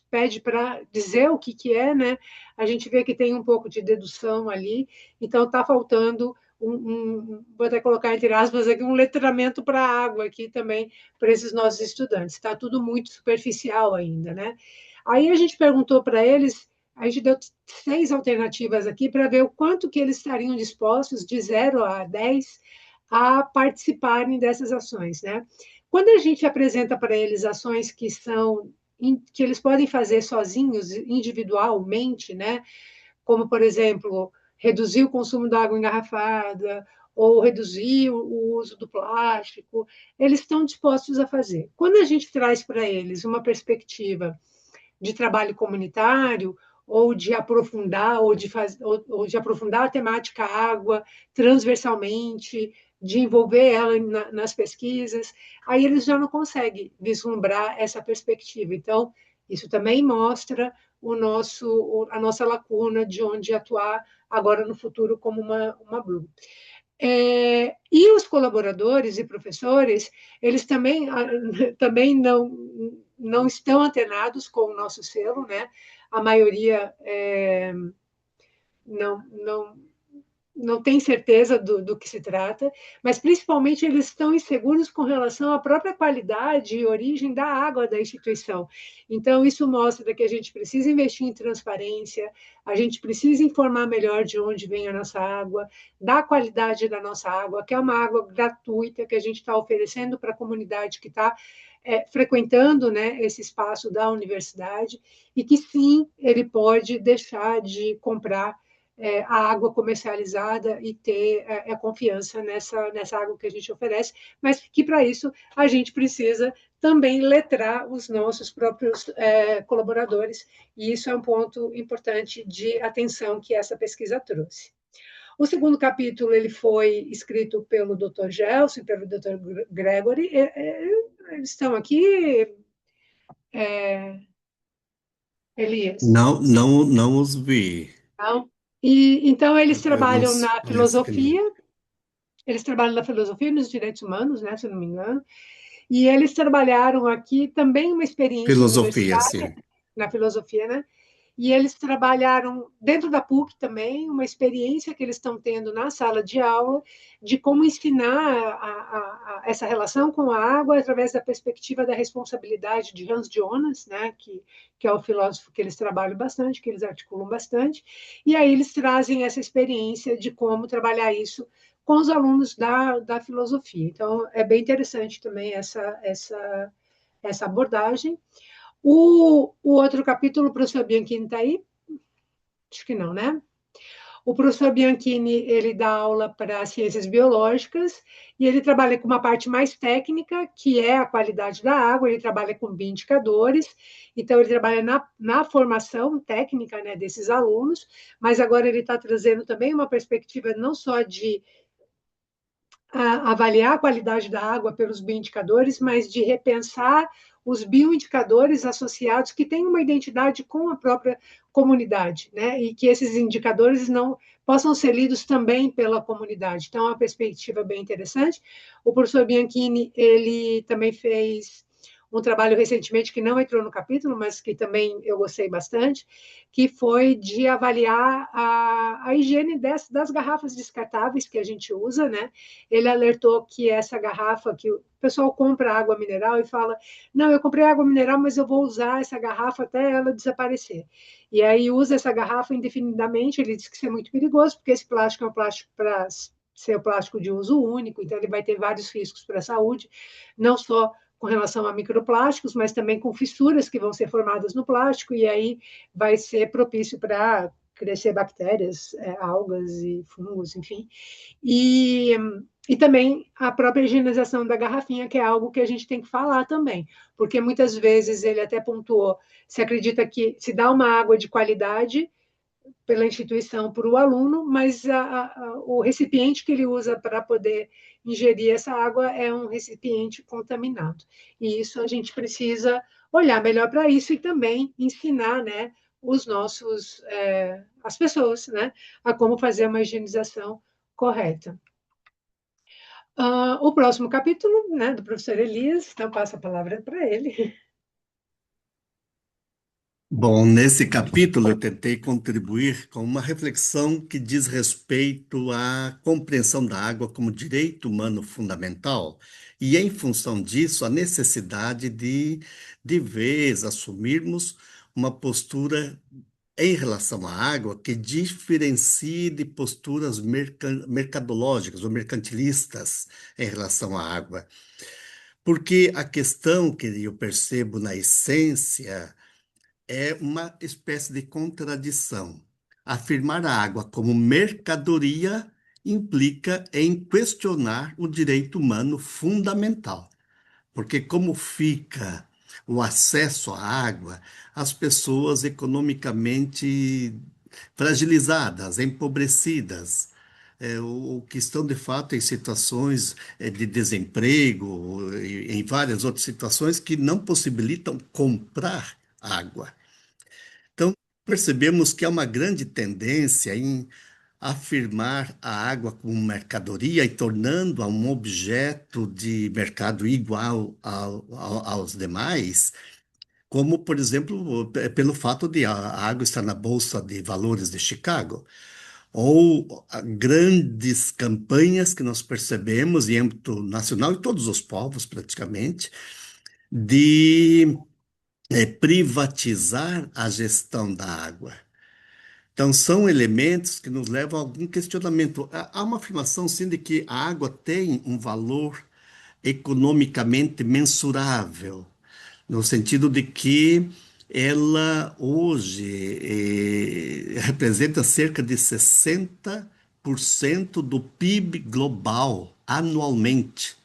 pede para dizer o que é, né, a gente vê que tem um pouco de dedução ali. Então, está faltando vou até colocar entre aspas aqui, um letramento para a água aqui também, para esses nossos estudantes. Está tudo muito superficial ainda, né? Aí a gente perguntou para eles, a gente deu 6 alternativas aqui para ver o quanto que eles estariam dispostos, de 0 a 10, a participarem dessas ações, né? Quando a gente apresenta para eles ações que eles podem fazer sozinhos, individualmente, né? Como, por exemplo, reduzir o consumo da água engarrafada ou reduzir o uso do plástico, eles estão dispostos a fazer. Quando a gente traz para eles uma perspectiva de trabalho comunitário, ou de aprofundar, ou de aprofundar a temática água transversalmente, de envolver ela nas pesquisas, aí eles já não conseguem vislumbrar essa perspectiva. Então, isso também mostra a nossa lacuna de onde atuar agora no futuro como uma Blue. E os colaboradores e professores, eles também não estão antenados com o nosso selo, né? A maioria não tem certeza do que se trata, mas principalmente eles estão inseguros com relação à própria qualidade e origem da água da instituição. Então, isso mostra que a gente precisa investir em transparência, a gente precisa informar melhor de onde vem a nossa água, da qualidade da nossa água, que é uma água gratuita que a gente está oferecendo para a comunidade que está frequentando, né, esse espaço da universidade, e que sim, ele pode deixar de comprar a água comercializada e ter a confiança nessa água que a gente oferece, mas que para isso a gente precisa também letrar os nossos próprios colaboradores, e isso é um ponto importante de atenção que essa pesquisa trouxe. O segundo capítulo ele foi escrito pelo Dr. Gelson e pelo Dr. Gregory. Eles estão aqui, Elias? Não os vi. Não? Então, eles trabalham Nos na filosofia, e nos direitos humanos, né, se eu não me engano, e eles trabalharam aqui também uma experiência Filosofia, universitária, sim. na filosofia, né? E eles trabalharam dentro da PUC também, uma experiência que eles estão tendo na sala de aula, de como ensinar essa relação com a água através da perspectiva da responsabilidade de Hans Jonas, né, que é o filósofo que eles trabalham bastante, que eles articulam bastante, e aí eles trazem essa experiência de como trabalhar isso com os alunos da filosofia. Então, é bem interessante também essa abordagem. O outro capítulo, o professor Bianchini está aí? Acho que não, né? O professor Bianchini, ele dá aula para ciências biológicas e ele trabalha com uma parte mais técnica, que é a qualidade da água, ele trabalha com bioindicadores, então ele trabalha na formação técnica, né, desses alunos, mas agora ele está trazendo também uma perspectiva não só de avaliar a qualidade da água pelos bioindicadores, mas de repensar os bioindicadores associados que têm uma identidade com a própria comunidade, né? E que esses indicadores não possam ser lidos também pela comunidade. Então, é uma perspectiva bem interessante. O professor Bianchini, ele também fez um trabalho recentemente que não entrou no capítulo, mas que também eu gostei bastante, que foi de avaliar a higiene das garrafas descartáveis que a gente usa, né? Ele alertou que essa garrafa, que o pessoal compra água mineral e fala, não, eu comprei água mineral, mas eu vou usar essa garrafa até ela desaparecer. E aí usa essa garrafa indefinidamente, ele diz que isso é muito perigoso, porque esse plástico é um plástico para ser o plástico de uso único, então ele vai ter vários riscos para a saúde, não só com relação a microplásticos, mas também com fissuras que vão ser formadas no plástico, e aí vai ser propício para crescer bactérias, algas e fungos, enfim. E também a própria higienização da garrafinha, que é algo que a gente tem que falar também, porque muitas vezes ele até pontuou, se acredita que se dá uma água de qualidade pela instituição para o aluno, mas o recipiente que ele usa para poder ingerir essa água é um recipiente contaminado. E isso a gente precisa olhar melhor para isso e também ensinar, né, as pessoas, né, a como fazer uma higienização correta. O próximo capítulo, né, do professor Elias, então passo a palavra para ele. Bom, nesse capítulo eu tentei contribuir com uma reflexão que diz respeito à compreensão da água como direito humano fundamental e, em função disso, a necessidade de vez, assumirmos uma postura em relação à água que diferencie de posturas mercadológicas ou mercantilistas em relação à água. Porque a questão que eu percebo na essência é uma espécie de contradição. Afirmar a água como mercadoria implica em questionar o direito humano fundamental. Porque como fica o acesso à água, as pessoas economicamente fragilizadas, empobrecidas, o que estão de fato em situações de desemprego, em várias outras situações que não possibilitam comprar água. Então, percebemos que há uma grande tendência em afirmar a água como mercadoria e tornando-a um objeto de mercado igual aos demais, como, por exemplo, pelo fato de a água estar na Bolsa de Valores de Chicago, ou grandes campanhas que nós percebemos em âmbito nacional e todos os povos, praticamente, de privatizar a gestão da água. Então, são elementos que nos levam a algum questionamento. Há uma afirmação, sim, de que a água tem um valor economicamente mensurável, no sentido de que ela hoje representa cerca de 60% do PIB global anualmente.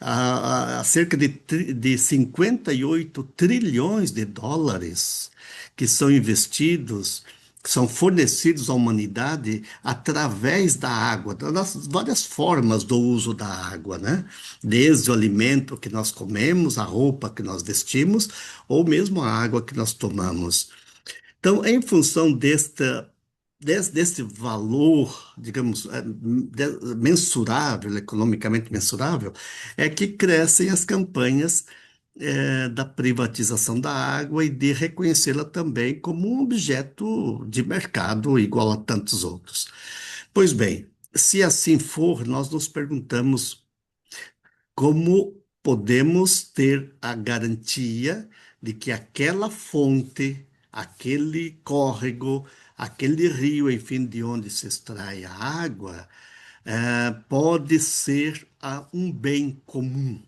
Há cerca de 58 trilhões de dólares que são investidos, que são fornecidos à humanidade através da água, das várias formas do uso da água, né? Desde o alimento que nós comemos, a roupa que nós vestimos, ou mesmo a água que nós tomamos. Então, em função desse valor, digamos, mensurável, economicamente mensurável, é que crescem as campanhas da privatização da água e de reconhecê-la também como um objeto de mercado igual a tantos outros. Pois bem, se assim for, nós nos perguntamos como podemos ter a garantia de que aquela fonte, aquele córrego, aquele rio, enfim, de onde se extrai a água, pode ser um bem comum,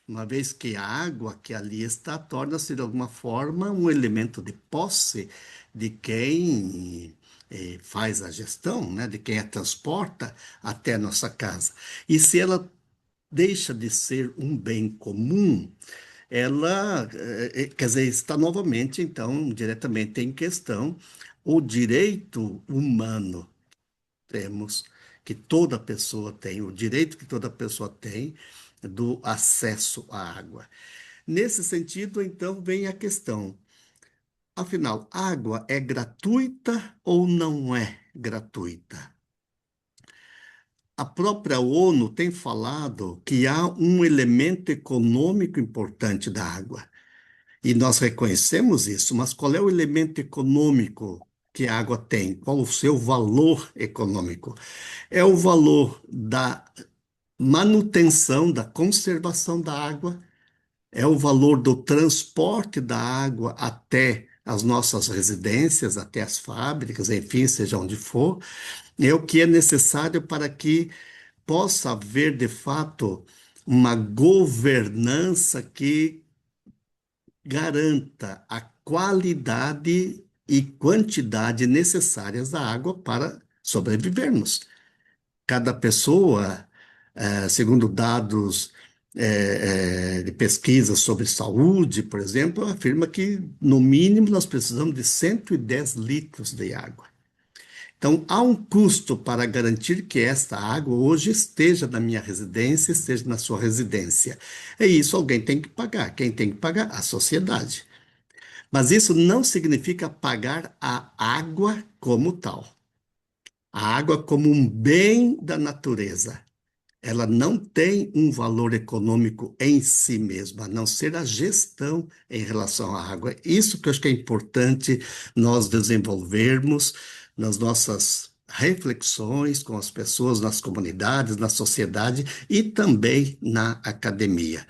uma vez que a água que ali está torna-se de alguma forma um elemento de posse de quem faz a gestão, né, de quem a transporta até a nossa casa. E se ela deixa de ser um bem comum, ela, quer dizer, está novamente, então, diretamente em questão o direito humano. Temos que toda pessoa tem, o direito que toda pessoa tem do acesso à água. Nesse sentido, então, vem a questão. Afinal, água é gratuita ou não é gratuita? A própria ONU tem falado que há um elemento econômico importante da água. E nós reconhecemos isso, mas qual é o elemento econômico que a água tem? Qual o seu valor econômico? É o valor da manutenção, da conservação da água, é o valor do transporte da água até as nossas residências, até as fábricas, enfim, seja onde for, é o que é necessário para que possa haver, de fato, uma governança que garanta a qualidade e quantidade necessárias da água para sobrevivermos. Cada pessoa, segundo dados de pesquisa sobre saúde, por exemplo, afirma que, no mínimo, nós precisamos de 110 litros de água. Então, há um custo para garantir que esta água hoje esteja na minha residência, esteja na sua residência. É isso, alguém tem que pagar. Quem tem que pagar? A sociedade. Mas isso não significa pagar a água como tal. A água como um bem da natureza. Ela não tem um valor econômico em si mesma, a não ser a gestão em relação à água. Isso que eu acho que é importante nós desenvolvermos nas nossas reflexões com as pessoas, nas comunidades, na sociedade e também na academia.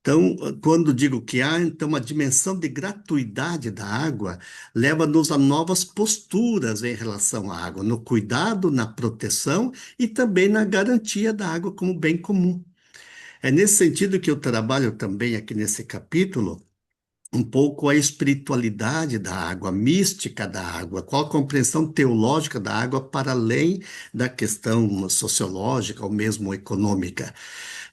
Então, quando digo que há então uma dimensão de gratuidade da água, leva-nos a novas posturas em relação à água, no cuidado, na proteção e também na garantia da água como bem comum. É nesse sentido que eu trabalho também aqui nesse capítulo um pouco a espiritualidade da água, a mística da água, qual a compreensão teológica da água para além da questão sociológica ou mesmo econômica.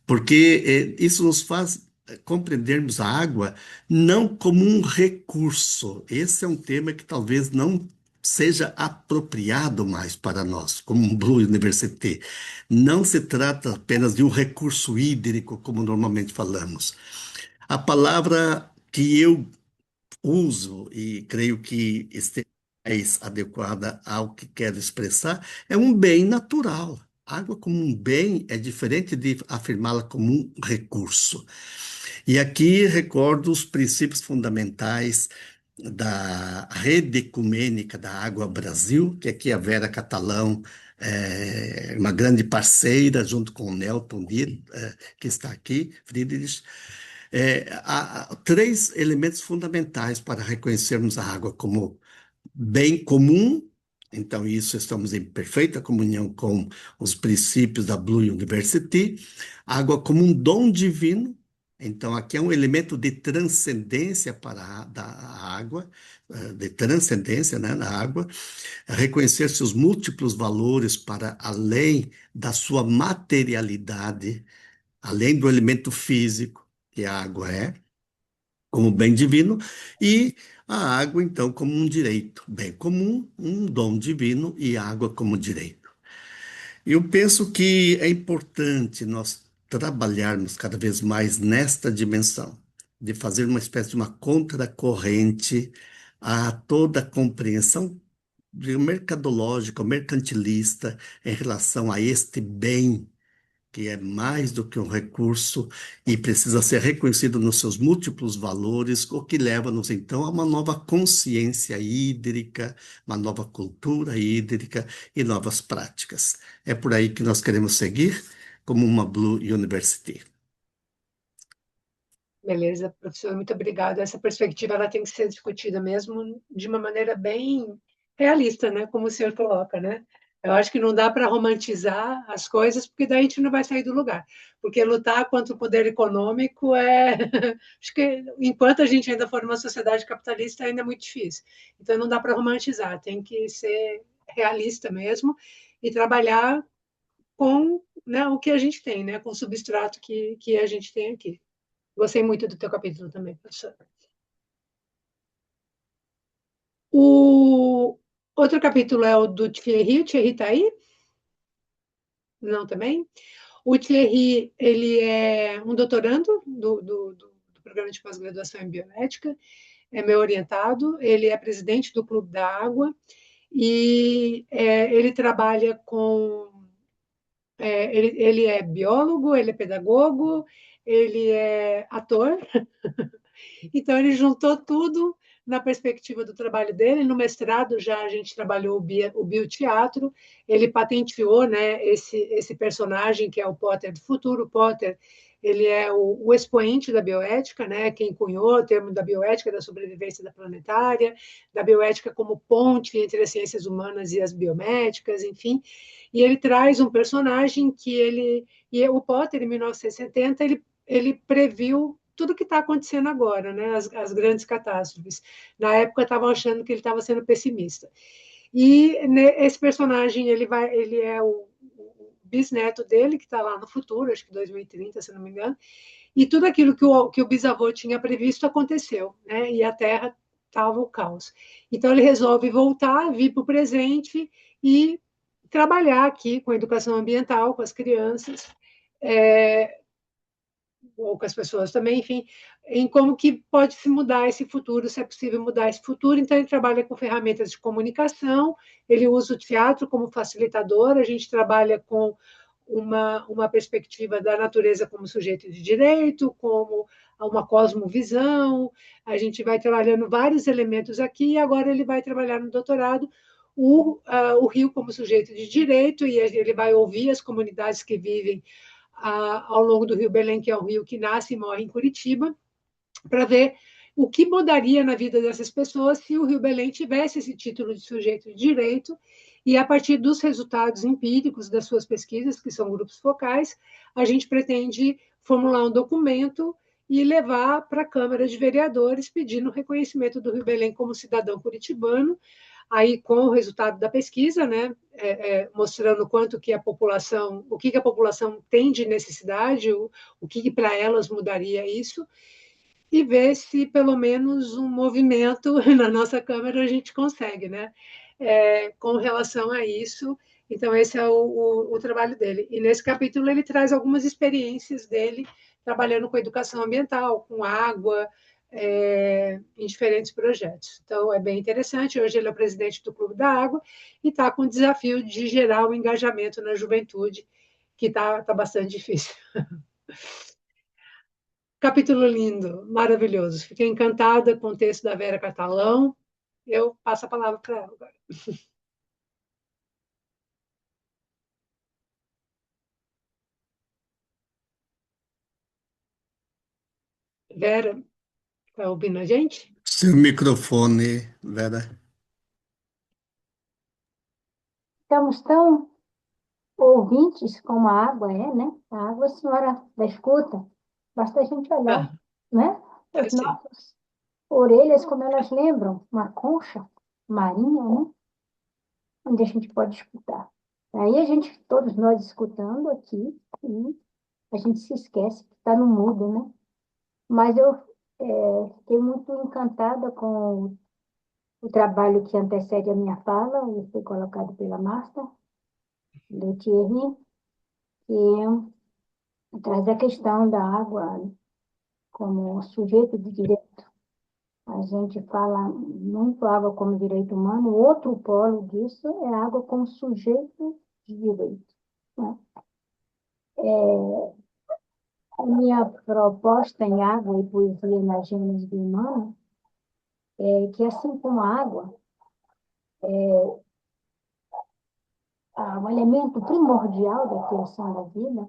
Porque isso nos faz compreendermos a água não como um recurso. Esse é um tema que talvez não seja apropriado mais para nós, como um Blue University. Não se trata apenas de um recurso hídrico, como normalmente falamos. A palavra que eu uso, e creio que esteja mais adequada ao que quero expressar, é um bem natural. Água como um bem é diferente de afirmá-la como um recurso. E aqui recordo os princípios fundamentais da Rede Ecumênica da Água Brasil, que aqui a Vera Catalão é uma grande parceira, junto com o Nelton Dier, que está aqui, Friedrich. Há três elementos fundamentais para reconhecermos a água como bem comum. Então, isso estamos em perfeita comunhão com os princípios da Blue University. Água como um dom divino. Então, aqui é um elemento de transcendência da água, de transcendência, né, na água. Reconhecer seus múltiplos valores para além da sua materialidade, além do elemento físico que a água é, como bem divino, e a água, então, como um direito, bem comum, um dom divino e água como direito. Eu penso que é importante nós trabalharmos cada vez mais nesta dimensão, de fazer uma espécie de uma contracorrente a toda a compreensão mercadológica, mercantilista em relação a este bem que é mais do que um recurso e precisa ser reconhecido nos seus múltiplos valores, o que leva-nos então a uma nova consciência hídrica, uma nova cultura hídrica e novas práticas. É por aí que nós queremos seguir como uma Blue University. Beleza, professor, muito obrigada. Essa perspectiva ela tem que ser discutida mesmo de uma maneira bem realista, né? Como o senhor coloca, né? Eu acho que não dá para romantizar as coisas, porque daí a gente não vai sair do lugar. Porque lutar contra o poder econômico é. Acho que enquanto a gente ainda for uma sociedade capitalista, ainda é muito difícil. Então não dá para romantizar, tem que ser realista mesmo, e trabalhar com, né, o que a gente tem, né, com o substrato que a gente tem aqui. Gostei muito do teu capítulo também, professor. O outro capítulo é o do Thierry. O Thierry está aí? Não, também? O Thierry, ele é um doutorando do programa de pós-graduação em bioética, é meu orientado, ele é presidente do Clube da Água e ele trabalha com... ele é biólogo, ele é pedagogo, ele é ator, então ele juntou tudo na perspectiva do trabalho dele. No mestrado já a gente trabalhou o bioteatro, ele patenteou, né, esse personagem que é o Potter do futuro. O Potter, ele é o expoente da bioética, né, quem cunhou o termo da bioética, da sobrevivência da planetária, da bioética como ponte entre as ciências humanas e as biomédicas, enfim. E ele traz um personagem que ele... E o Potter, em 1970, ele previu tudo que está acontecendo agora, né? As grandes catástrofes. Na época estavam achando que ele estava sendo pessimista. E né, esse personagem ele é o bisneto dele, que está lá no futuro, acho que 2030, se não me engano, e tudo aquilo que o bisavô tinha previsto aconteceu, né? E a Terra estava o caos. Então ele resolve voltar, vir para o presente e trabalhar aqui com a educação ambiental, com as crianças, ou com as pessoas também, enfim, em como que pode se mudar esse futuro, se é possível mudar esse futuro. Então, ele trabalha com ferramentas de comunicação, ele usa o teatro como facilitador, a gente trabalha com uma perspectiva da natureza como sujeito de direito, como uma cosmovisão, a gente vai trabalhando vários elementos aqui, e agora ele vai trabalhar no doutorado o rio como sujeito de direito, e ele vai ouvir as comunidades que vivem ao longo do Rio Belém, que é um rio que nasce e morre em Curitiba, para ver o que mudaria na vida dessas pessoas se o Rio Belém tivesse esse título de sujeito de direito, e a partir dos resultados empíricos das suas pesquisas, que são grupos focais, a gente pretende formular um documento e levar para a Câmara de Vereadores pedindo o reconhecimento do Rio Belém como cidadão curitibano, aí com o resultado da pesquisa, né, mostrando quanto que a população, o que a população tem de necessidade, o que para elas mudaria isso, e ver se pelo menos um movimento na nossa Câmara a gente consegue, né, com relação a isso. Então, esse é o trabalho dele. E nesse capítulo ele traz algumas experiências dele trabalhando com educação ambiental, com água, em diferentes projetos. Então, é bem interessante. Hoje ele é o presidente do Clube da Água e está com o desafio de gerar o engajamento na juventude, que está bastante difícil. Capítulo lindo, maravilhoso. Fiquei encantada com o texto da Vera Catalão. Eu passo a palavra para ela agora. Vera, está ouvindo a gente? Seu microfone, Vera. Estamos tão ouvintes como a água é, né? A água é a senhora da escuta. Basta a gente olhar, né? As Sim. nossas orelhas, como elas lembram, uma concha marinha, né? Onde a gente pode escutar. Aí a gente, todos nós escutando aqui, e a gente se esquece que está no mudo, né? Mas eu fiquei muito encantada com o trabalho que antecede a minha fala, e foi colocado pela Marta, do Thierry, que traz a questão da água como sujeito de direito. A gente fala muito água como direito humano, o outro polo disso é a água como sujeito de direito, né? A minha proposta em Água e Poesia na Gênese do Humano é que, assim como a água, o elemento primordial da criação da vida,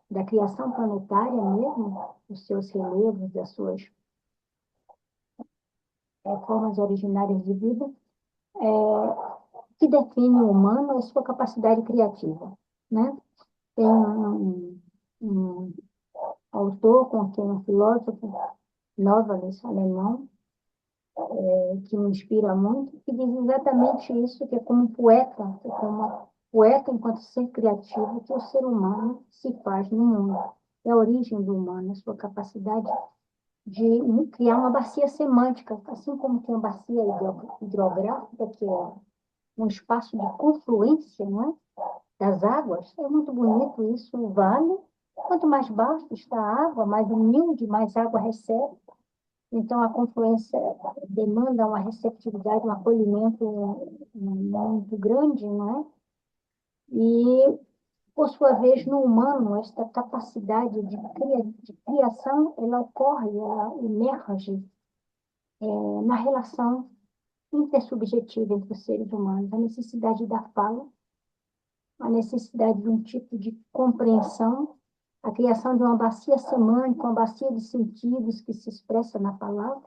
da criação planetária mesmo, os seus relevos, das suas formas originárias de vida, que define o humano é a sua capacidade criativa, né? Tem um autor, um filósofo, novelista alemão, que me inspira muito, que diz exatamente isso, que é como um poeta, que é como uma poeta enquanto ser criativo, que o ser humano se faz no mundo. É a origem do humano, a sua capacidade de criar uma bacia semântica, assim como tem a bacia hidrográfica, que é um espaço de confluência, não é? Das águas. É muito bonito isso, o vale. Quanto mais baixo está a água, mais humilde, mais água recebe. Então, a confluência demanda uma receptividade, um acolhimento muito grande, não é? E, por sua vez, no humano, esta capacidade de criação, ela ocorre, ela emerge na relação intersubjetiva entre os seres humanos, a necessidade da fala, a necessidade de um tipo de compreensão, a criação de uma bacia semântica, uma bacia de sentidos que se expressa na palavra.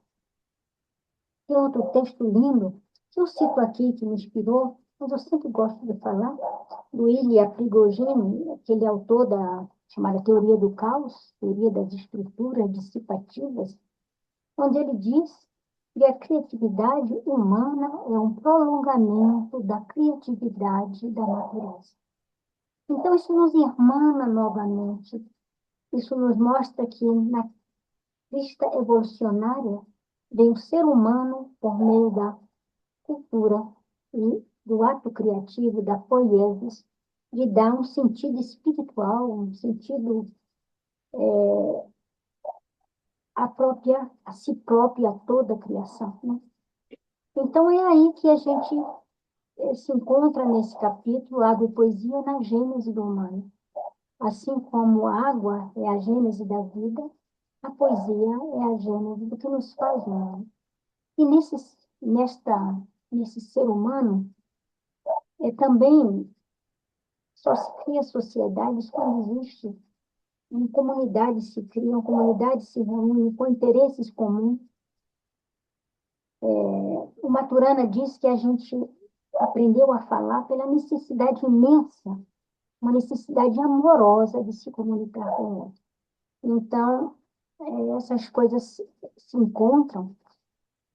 Tem outro texto lindo, que eu cito aqui, que me inspirou, mas eu sempre gosto de falar, do Ilya Prigogine, aquele autor da chamada Teoria do Caos, Teoria das Estruturas Dissipativas, onde ele diz que a criatividade humana é um prolongamento da criatividade da natureza. Então, isso nos irmana novamente. Isso nos mostra que na vista evolucionária vem o ser humano por meio da cultura e do ato criativo, da poiesis, de dar um sentido espiritual, um sentido a si própria, a toda a criação, né? Então, é aí que a gente se encontra nesse capítulo, Água e Poesia, na gênese do humano. Assim como a água é a gênese da vida, a poesia é a gênese do que nos faz humano. E nesse ser humano, também só se cria sociedades quando existe uma comunidade se cria, uma comunidade se reúne com interesses comuns. O Maturana diz que a gente aprendeu a falar pela necessidade imensa, uma necessidade amorosa de se comunicar com o outro. Então, essas coisas se encontram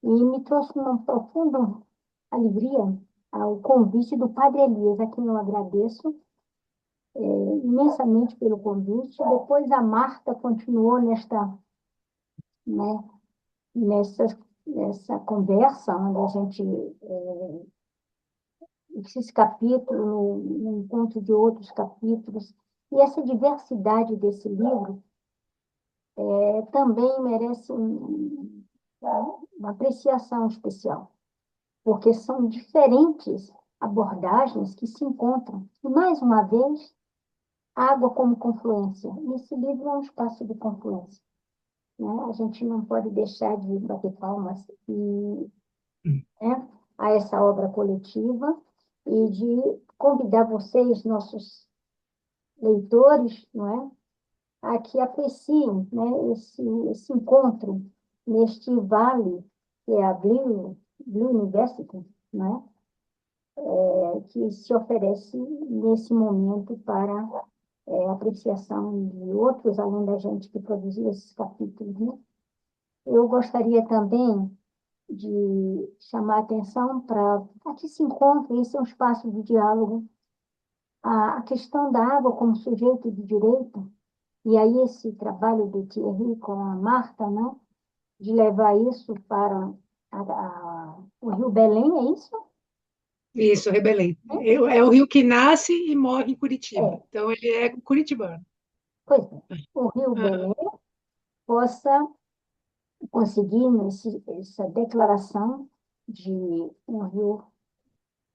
e me trouxe uma profunda alegria ao convite do Padre Elias, a quem eu agradeço imensamente pelo convite. Depois a Marta continuou né, nessa conversa, onde a gente, esses capítulos, no encontro de outros capítulos, e essa diversidade desse livro também merece uma apreciação especial, porque são diferentes abordagens que se encontram. E, mais uma vez, água como confluência. E esse livro é um espaço de confluência, né? A gente não pode deixar de bater palmas a essa obra coletiva e de convidar vocês, nossos leitores, não é? A que apreciem, né, esse encontro neste vale, que é a Blue University, né, que se oferece nesse momento para apreciação de outros, além da gente que produziu esses capítulos. Né? Eu gostaria também de chamar a atenção para que se encontre, esse é um espaço de diálogo, a questão da água como sujeito de direito. E aí esse trabalho do Thierry com a Marta, né, de levar isso para o Rio Belém, é isso? Isso, Rebelém. É o rio que nasce e morre em Curitiba. É. Então, ele é curitibano. Pois é. O Rio Belém possa conseguir essa declaração de um rio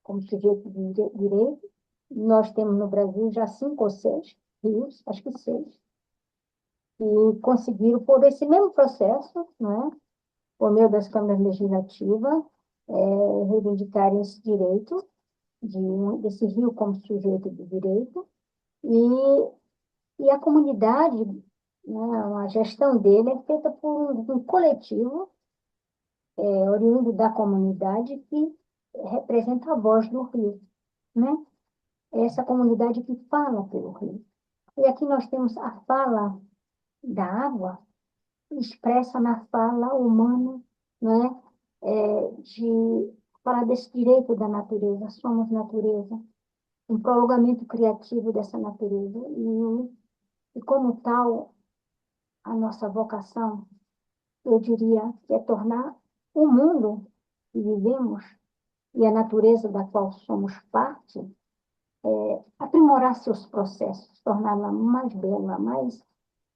como sujeito de direito. Nós temos no Brasil já 5 ou 6 rios, acho que 6, e conseguiram, por esse mesmo processo, né, por meio das câmaras legislativas, reivindicarem esse direito desse rio como sujeito de direito, e a comunidade, né, a gestão dele é feita por um coletivo oriundo da comunidade que representa a voz do rio, né? É essa comunidade que fala pelo rio. E aqui nós temos a fala da água expressa na fala humana, né? de falar desse direito da natureza, somos natureza, um prolongamento criativo dessa natureza. E como tal, a nossa vocação, eu diria, é tornar o mundo que vivemos e a natureza da qual somos parte, aprimorar seus processos, torná-la mais bela,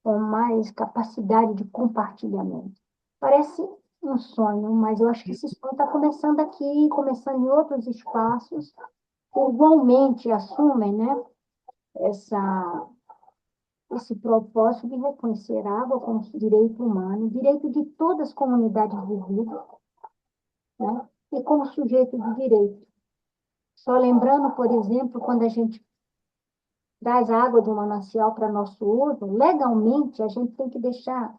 com mais capacidade de compartilhamento. Parece um sonho, mas eu acho que esse sonho está começando aqui, começando em outros espaços, que igualmente assumem, né, esse propósito de reconhecer a água como direito humano, direito de todas as comunidades de vida, né, e como sujeito de direito. Só lembrando, por exemplo, quando a gente traz a água do manancial para nosso uso, legalmente a gente tem que deixar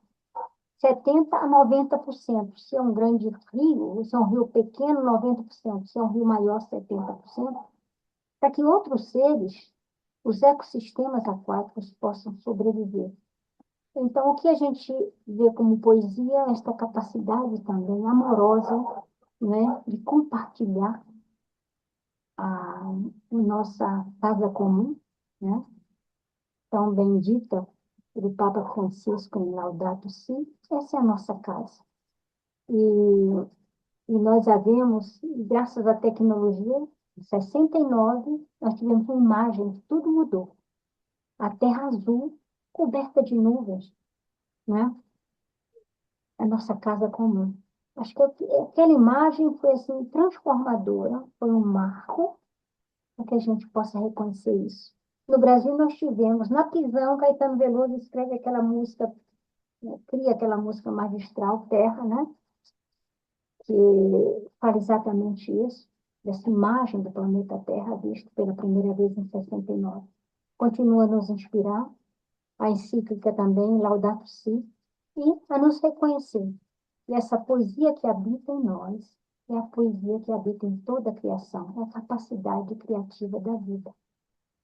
70% a 90%. Se é um grande rio, se é um rio pequeno, 90%. Se é um rio maior, 70%. Para que outros seres, os ecossistemas aquáticos, possam sobreviver. Então, o que a gente vê como poesia é esta capacidade também amorosa, né, de compartilhar a nossa casa comum, né, tão bendita do Papa Francisco em Laudato Si. Essa é a nossa casa. E nós havemos, graças à tecnologia, em 69, nós tivemos uma imagem, tudo mudou. A terra azul, coberta de nuvens, né? A nossa casa comum. Acho que aquela imagem foi assim, transformadora, foi um marco para que a gente possa reconhecer isso. No Brasil, nós tivemos, na prisão, Caetano Veloso escreve aquela música, né, cria aquela música magistral, Terra, né? Que fala exatamente isso, dessa imagem do planeta Terra visto pela primeira vez em 69. Continua a nos inspirar, a encíclica também, Laudato Si, e a nos reconhecer. E essa poesia que habita em nós é a poesia que habita em toda a criação, é a capacidade criativa da vida.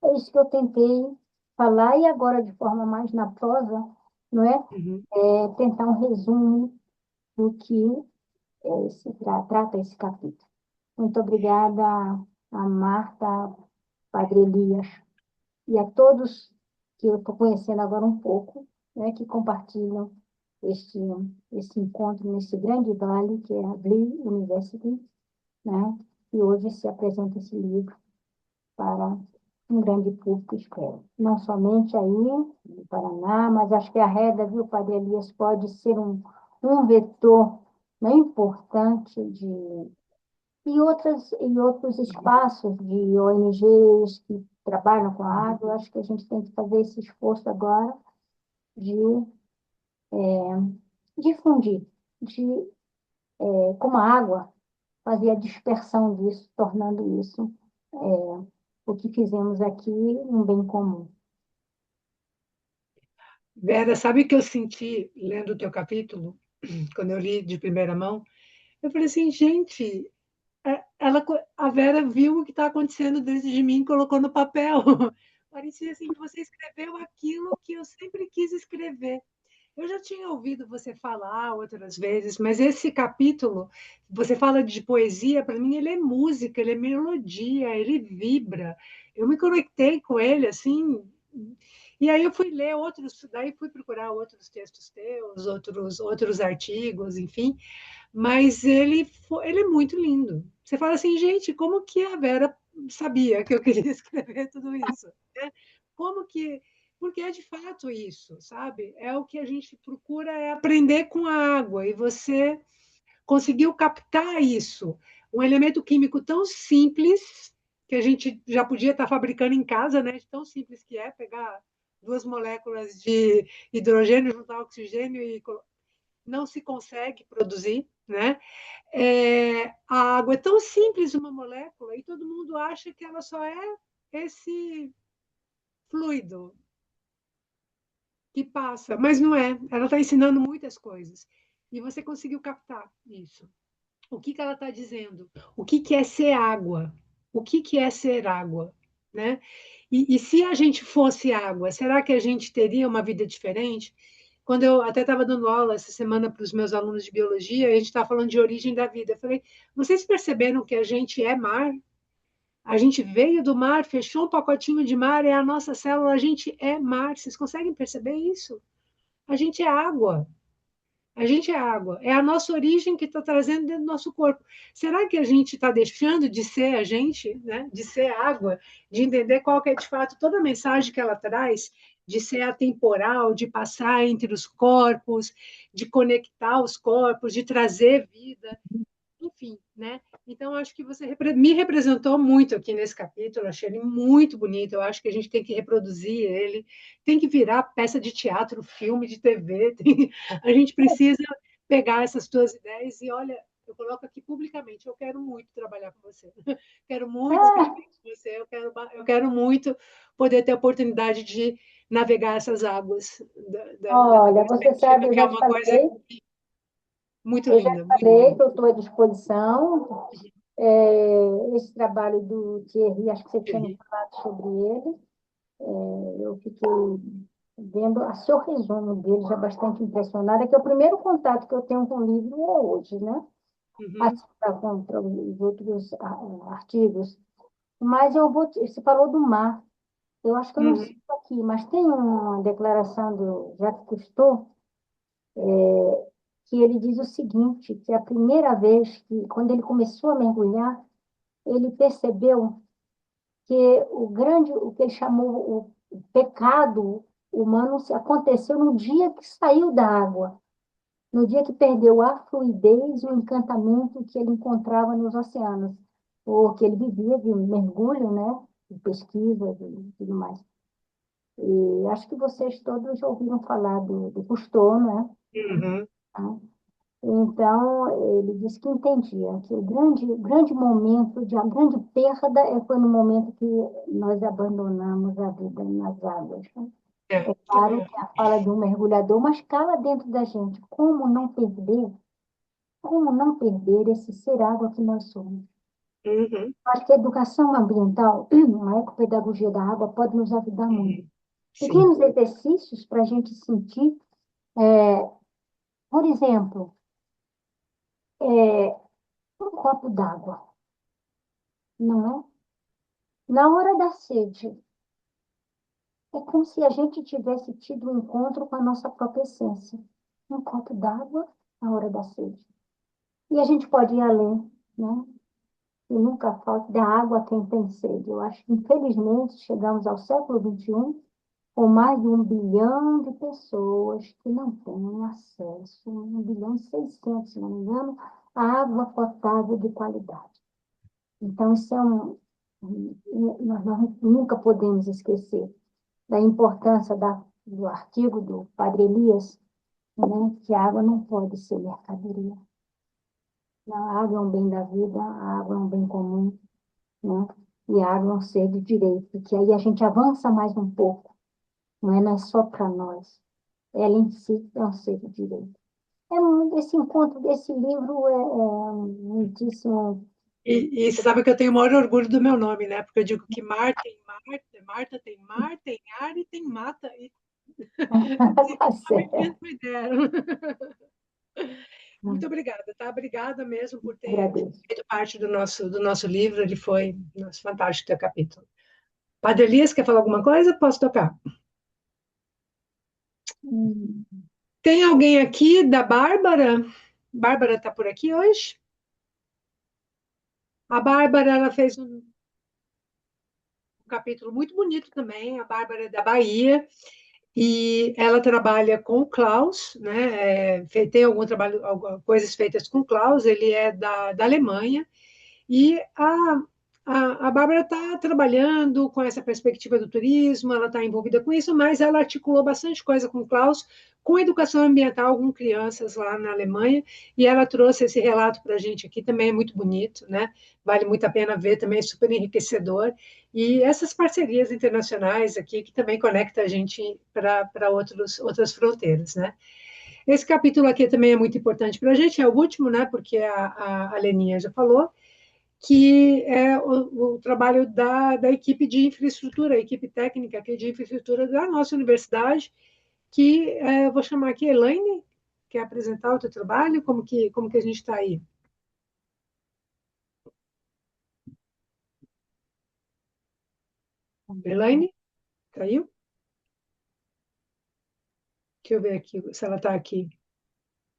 É isso que eu tentei falar, e agora, de forma mais na prosa, não é? Tentar um resumo do que trata esse capítulo. Muito obrigada a Marta, Padre Elias, e a todos que eu estou conhecendo agora um pouco, né, que compartilham esse encontro nesse grande vale que é a Blee University, né, e hoje se apresenta esse livro para um grande público, espero. Não somente aí no Paraná, mas acho que a Reda, viu, Padre Elias, pode ser um vetor, né, importante e outros espaços de ONGs que trabalham com a água. Eu acho que a gente tem que fazer esse esforço agora de difundir, como a água, fazer a dispersão disso, tornando isso o que fizemos aqui um bem comum. Vera, sabe o que eu senti lendo o teu capítulo, quando eu li de primeira mão? Eu falei assim, gente, a Vera viu o que está acontecendo dentro de mim e colocou no papel. Parecia assim que você escreveu aquilo que eu sempre quis escrever. Eu já tinha ouvido você falar outras vezes, mas esse capítulo, você fala de poesia, para mim ele é música, ele é melodia, ele vibra. Eu me conectei com ele assim, e aí eu fui ler outros, daí fui procurar outros textos teus, outros artigos, enfim, mas ele é muito lindo. Você fala assim, gente, como que a Vera sabia que eu queria escrever tudo isso? Né? Como que. Porque é de fato isso, sabe? É o que a gente procura é aprender com a água, e você conseguiu captar isso. Um elemento químico tão simples, que a gente já podia estar fabricando em casa, né? De tão simples que é pegar duas moléculas de hidrogênio, juntar oxigênio e não se consegue produzir, né? A água é tão simples uma molécula e todo mundo acha que ela só é esse fluido que passa, mas não é. Ela está ensinando muitas coisas e você conseguiu captar isso. O que ela está dizendo? O que é ser água? O que é ser água? Né? E se a gente fosse água, será que a gente teria uma vida diferente? quando eu até estava dando aula essa semana para os meus alunos de biologia, a gente estava falando de origem da vida. Eu falei, vocês perceberam que a gente é mar? A gente veio do mar, fechou um pacotinho de mar, é a nossa célula, a gente é mar. Vocês conseguem perceber isso? A gente é água. A gente é água. É a nossa origem que está trazendo dentro do nosso corpo. Será que a gente está deixando de ser a gente, né? De ser água, de entender qual que é de fato toda a mensagem que ela traz, de ser atemporal, de passar entre os corpos, de conectar os corpos, de trazer vida, enfim, né? Então, acho que você me representou muito aqui nesse capítulo, achei ele muito bonito, eu acho que a gente tem que reproduzir ele, tem que virar peça de teatro, filme de TV, a gente precisa pegar essas tuas ideias e, olha, eu coloco aqui publicamente, eu quero muito trabalhar com você, quero muito escrever com você, eu quero muito poder ter a oportunidade de navegar essas águas Olha, da você sabe, perspectiva, eu que é já te uma coisa falei, muito eu já linda, muito falei que linda. eu estou à disposição. Esse trabalho do Thierry, acho que você tinha me falado sobre ele. Eu fiquei vendo o seu resumo dele, já bastante impressionada, que é o primeiro contato que eu tenho com o livro é hoje, né? Uhum, Assim, para os outros artigos. Mas você falou do mar. Eu acho que eu não uhum, sei aqui, mas tem uma declaração do Jacques Cousteau, que ele diz o seguinte, que a primeira vez que, quando ele começou a mergulhar, ele percebeu que o que ele chamou o pecado humano aconteceu no dia que saiu da água, no dia que perdeu a fluidez e o encantamento que ele encontrava nos oceanos, ou que ele vivia de mergulho, né, de pesquisa e tudo mais. E acho que vocês todos já ouviram falar do Cousteau, né? uhum. Então, ele disse que entendia que o grande momento, a grande perda foi no momento que nós abandonamos a vida nas águas, né? É, Claro também. que a fala de um mergulhador, mas cala dentro da gente. Como não perder esse ser água que nós somos? Uhum, Acho que a educação ambiental, a ecopedagogia da água, pode nos ajudar muito. uhum. Sim. Pequenos exercícios para a gente sentir, é, por exemplo, um copo d'água, não é? Na hora da sede, é como se a gente tivesse tido um encontro com a nossa própria essência. Um copo d'água na hora da sede. E a gente pode ir além, né? E nunca falta da água a quem tem sede. Eu acho que, infelizmente, chegamos ao século XXI com mais de 1 bilhão de pessoas que não têm acesso, 1,6 bilhão, se não me engano, à água potável de qualidade. Então, isso é nós nunca podemos esquecer da importância do artigo do Padre Elias, né, que a água não pode ser mercadoria. A água é um bem da vida, a água é um bem comum, né? E a água é um ser de direito, que aí a gente avança mais um pouco, não é só para nós, ela em si é um ser de direito. Esse encontro desse livro é muitíssimo. E você sabe que eu tenho o maior orgulho do meu nome, né? Porque eu digo que Marta tem mar, tem ar e tem mata. E Tá nome certo. me deram. Muito obrigada, tá? Obrigada mesmo por ter Agradeço. feito parte do nosso livro. Ele foi fantástico teu capítulo. Padre Elias, quer falar alguma coisa? Posso tocar? Hum. Tem alguém aqui da Bárbara? Bárbara está por aqui hoje? A Bárbara, ela fez um capítulo muito bonito também. A Bárbara é da Bahia e ela trabalha com o Klaus, né? Tem algum trabalho, algumas coisas feitas com o Klaus. Ele é da Alemanha e a Bárbara está trabalhando com essa perspectiva do turismo, ela está envolvida com isso, mas ela articulou bastante coisa com o Klaus, com educação ambiental com crianças lá na Alemanha, e ela trouxe esse relato para a gente aqui, também é muito bonito, né? Vale muito a pena ver, também é super enriquecedor. E essas parcerias internacionais aqui, que também conecta a gente para outras fronteiras, né? Esse capítulo aqui também é muito importante para a gente, é o último, né? Porque a Leninha já falou, que é o trabalho da equipe de infraestrutura, a equipe técnica aqui de infraestrutura da nossa universidade, que eu vou chamar aqui Elaine, quer apresentar o teu trabalho? Como que a gente está aí? Elaine, caiu? Deixa eu ver aqui se ela está aqui.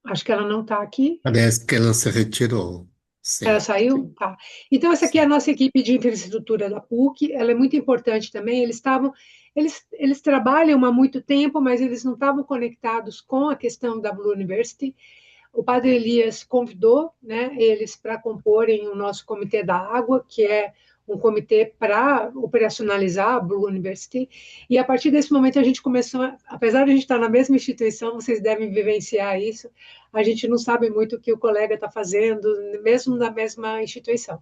Acho que ela não está aqui. Parece que ela se retirou. Ela Sim, saiu? Tá. Então, essa aqui é a sim. nossa equipe de infraestrutura da PUC, ela é muito importante também. Eles trabalham há muito tempo, mas eles não estavam conectados com a questão da Blue University. O padre Elias convidou, né, eles para comporem o nosso comitê da água, que é um comitê para operacionalizar a Blue University, e a partir desse momento a gente começou, apesar de a gente estar na mesma instituição, vocês devem vivenciar isso, a gente não sabe muito o que o colega está fazendo, mesmo na mesma instituição.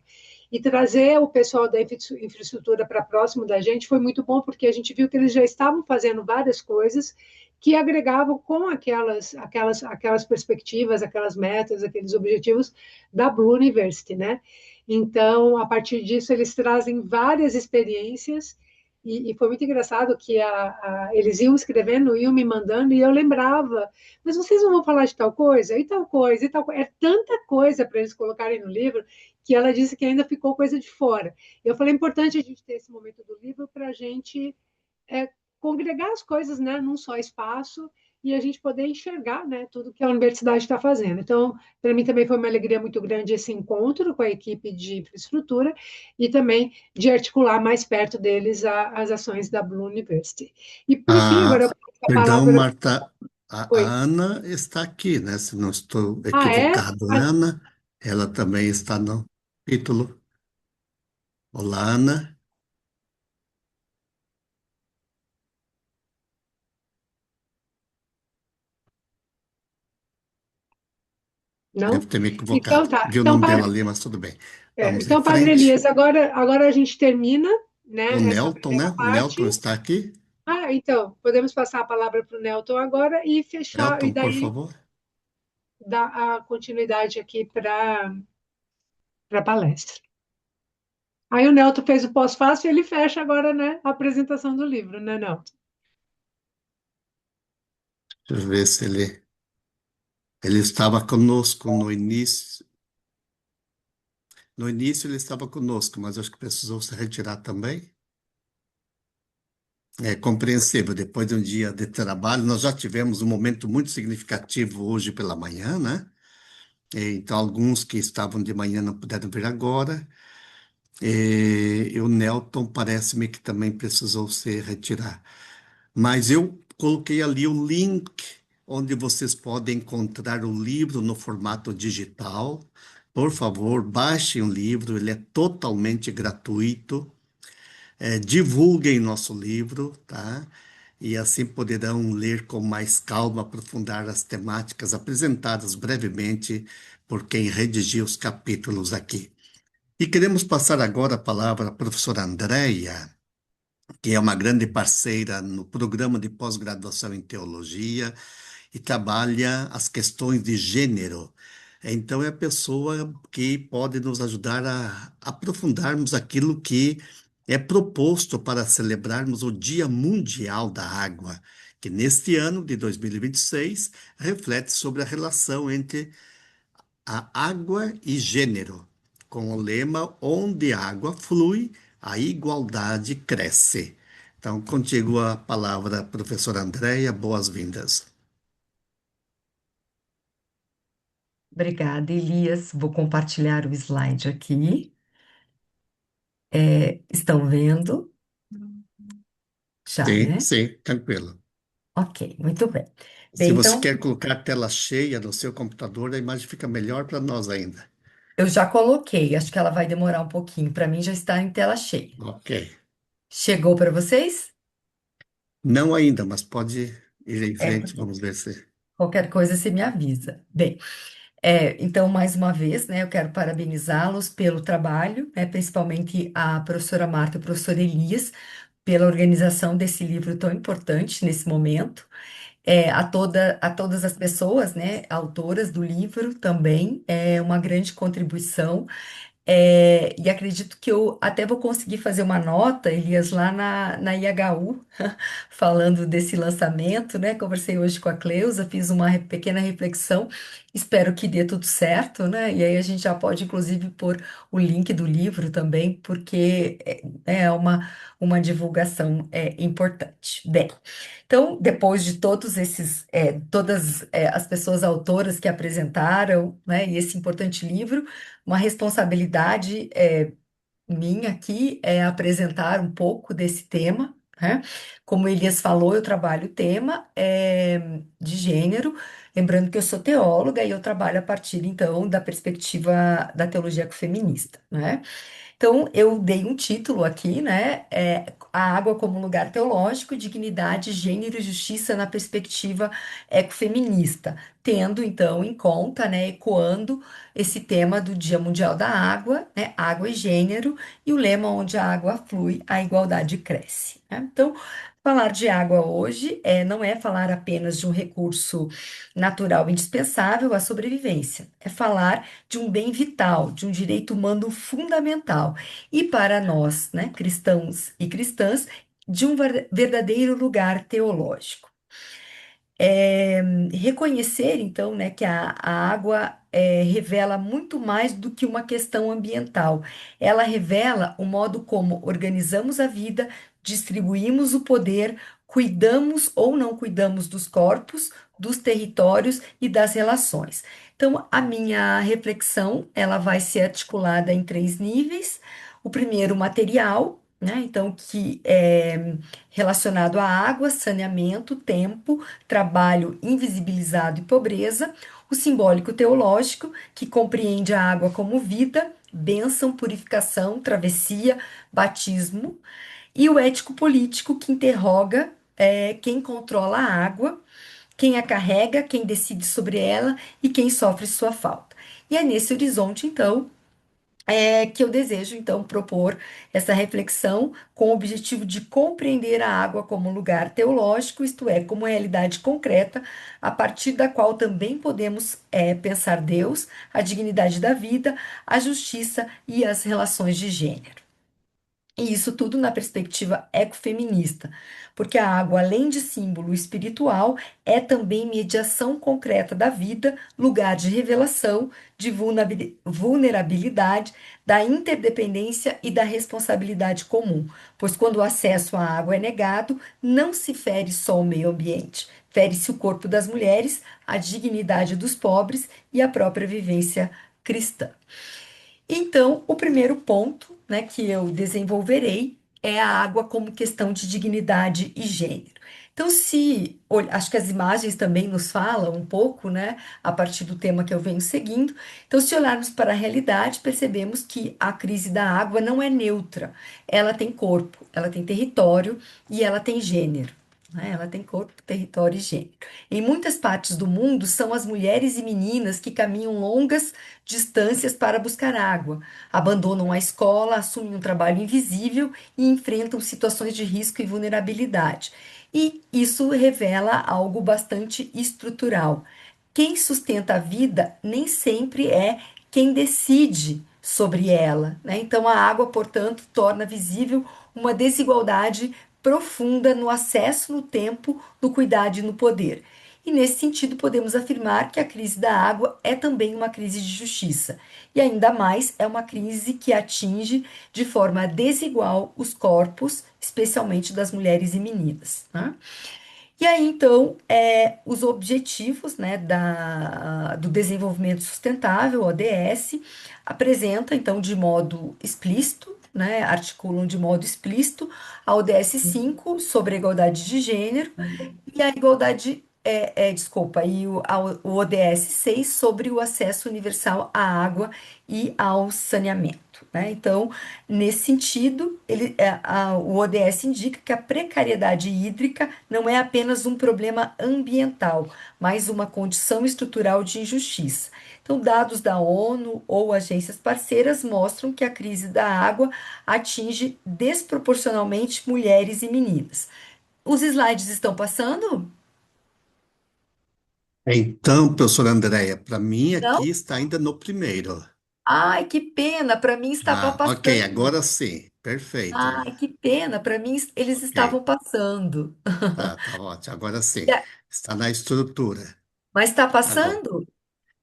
E trazer o pessoal da infraestrutura para próximo da gente foi muito bom, porque a gente viu que eles já estavam fazendo várias coisas que agregavam com aquelas perspectivas, aquelas metas, aqueles objetivos da Blue University, né? Então, a partir disso, eles trazem várias experiências e foi muito engraçado que eles iam escrevendo, iam me mandando, e eu lembrava, mas vocês não vão falar de tal coisa, e tal coisa, e tal coisa. É tanta coisa para eles colocarem no livro que ela disse que ainda ficou coisa de fora. Eu falei, é importante a gente ter esse momento do livro para a gente é, congregar as coisas, né, num só espaço e a gente poder enxergar, né, tudo que a universidade está fazendo. Então, para mim também foi uma alegria muito grande esse encontro com a equipe de infraestrutura e também de articular mais perto deles as ações da Blue University. E, por fim, Ah, agora eu passo a perdão, palavra. Marta. A Oi. Ana está aqui, né? Se não estou Ah, é? equivocado, né, Ana? Ela também está no título. Olá, Ana. Deve Não? ter me Então equivocado. tá. Vi o Então, nome dela ali, mas tudo bem. Vamos em então, Padre frente. Elias, agora a gente termina, O né, essa Nelton, primeira né? O parte. Nelton está aqui. Então, podemos passar a palavra para o Nelton agora e fechar, e Nelton, por daí favor. dar a continuidade aqui para a palestra. Aí o Nelton fez o pós-fácil e ele fecha agora, né, a apresentação do livro, né, Nelton? Deixa eu ver se ele estava conosco no início. No início ele estava conosco, mas acho que precisou se retirar também. É compreensível, depois de um dia de trabalho, nós já tivemos um momento muito significativo hoje pela manhã, né? Então, alguns que estavam de manhã não puderam vir agora. E o Nelton parece-me que também precisou se retirar. Mas eu coloquei ali o link onde vocês podem encontrar o livro no formato digital. Por favor, baixem o livro, ele é totalmente gratuito. Divulguem nosso livro, tá? E assim poderão ler com mais calma, aprofundar as temáticas apresentadas brevemente por quem redigiu os capítulos aqui. E queremos passar agora a palavra à professora Andréia, que é uma grande parceira no programa de pós-graduação em teologia e trabalha as questões de gênero. Então, é a pessoa que pode nos ajudar a aprofundarmos aquilo que é proposto para celebrarmos o Dia Mundial da Água, que neste ano de 2026 reflete sobre a relação entre a água e gênero, com o lema Onde a água flui, a igualdade cresce. Então, contigo a palavra, professora Andréia, boas-vindas. Obrigada, Elias. Vou compartilhar o slide aqui. Estão vendo? Já, Sim, né? sim, tranquilo. Ok, muito bem. Se Bem, você então, quer colocar a tela cheia no seu computador, a imagem fica melhor para nós ainda. eu já coloquei, acho que ela vai demorar um pouquinho. Para mim já está em tela cheia. Ok. Chegou para vocês? Não ainda, mas pode ir em É, frente, vamos ver se. qualquer coisa você me avisa. Bem, então, mais uma vez, né, eu quero parabenizá-los pelo trabalho, né, principalmente a professora Marta e o professor Elias, pela organização desse livro tão importante nesse momento. A todas as pessoas, né, autoras do livro também, é uma grande contribuição E acredito que eu até vou conseguir fazer uma nota, Elias, lá na IHU, falando desse lançamento, né? Conversei hoje com a Cleusa, fiz uma pequena reflexão, espero que dê tudo certo, né? E aí a gente já pode, inclusive, pôr o link do livro também, porque é uma divulgação importante. Bem, então, depois de todos esses, todas as pessoas autoras que apresentaram, né, e esse importante livro, uma responsabilidade minha aqui é apresentar um pouco desse tema, né? Como Elias falou, eu trabalho o tema de gênero, lembrando que eu sou teóloga e eu trabalho a partir, então, da perspectiva da teologia ecofeminista, né? Então, eu dei um título aqui, né? A água como lugar teológico, dignidade, gênero e justiça na perspectiva ecofeminista, tendo então em conta, né, ecoando esse tema do Dia Mundial da Água, né, água e gênero, e o lema onde a água flui, a igualdade cresce, né? Então, falar de água hoje não é falar apenas de um recurso natural indispensável à sobrevivência, é falar de um bem vital, de um direito humano fundamental. E para nós, né, cristãos e cristãs, de um verdadeiro lugar teológico. Reconhecer, então, né, que a água revela muito mais do que uma questão ambiental. Ela revela o modo como organizamos a vida, distribuímos o poder, cuidamos ou não cuidamos dos corpos, dos territórios e das relações. Então, a minha reflexão, ela vai ser articulada em três níveis. O primeiro, material, né? Então, que é relacionado à água, saneamento, tempo, trabalho invisibilizado e pobreza, o simbólico teológico, que compreende a água como vida, bênção, purificação, travessia, batismo, e o ético político, que interroga quem controla a água, quem a carrega, quem decide sobre ela e quem sofre sua falta. E é nesse horizonte, então, que eu desejo, então, propor essa reflexão com o objetivo de compreender a água como lugar teológico, isto é, como realidade concreta, a partir da qual também podemos pensar Deus, a dignidade da vida, a justiça e as relações de gênero. E isso tudo na perspectiva ecofeminista, porque a água, além de símbolo espiritual, é também mediação concreta da vida, lugar de revelação, de vulnerabilidade, da interdependência e da responsabilidade comum. Pois quando o acesso à água é negado, não se fere só o meio ambiente, fere-se o corpo das mulheres, a dignidade dos pobres e a própria vivência cristã. Então, o primeiro ponto, né, que eu desenvolverei é a água como questão de dignidade e gênero. Então, acho que as imagens também nos falam um pouco, né, a partir do tema que eu venho seguindo. Então, se olharmos para a realidade, percebemos que a crise da água não é neutra. Ela tem corpo, ela tem território e ela tem gênero, né? Ela tem corpo, território e gênero. Em muitas partes do mundo, são as mulheres e meninas que caminham longas distâncias para buscar água, abandonam a escola, assumem um trabalho invisível e enfrentam situações de risco e vulnerabilidade. E isso revela algo bastante estrutural. Quem sustenta a vida nem sempre é quem decide sobre ela, né? Então, a água, portanto, torna visível uma desigualdade profunda no acesso, no tempo, no cuidado e no poder. E nesse sentido, podemos afirmar que a crise da água é também uma crise de justiça. E ainda mais, é uma crise que atinge de forma desigual os corpos, especialmente das mulheres e meninas, né? E aí, então, os objetivos, né, do desenvolvimento sustentável, ODS, apresenta, então, de modo explícito, né, articulam de modo explícito a ODS 5 sobre a igualdade de gênero e a igualdade, desculpa, o ODS 6 sobre o acesso universal à água e ao saneamento, né? Então, nesse sentido, o ODS indica que a precariedade hídrica não é apenas um problema ambiental, mas uma condição estrutural de injustiça. Então, dados da ONU ou agências parceiras mostram que a crise da água atinge desproporcionalmente mulheres e meninas. Os slides estão passando? Então, professora Andréia, para mim Não? aqui está ainda no primeiro. Ai, que pena, para mim estava Ok, passando. agora sim. Perfeito. Ai, que pena, para mim eles Ok, estavam passando. tá ótimo. Agora E sim. a- Está na estrutura. Mas está Agora, passando?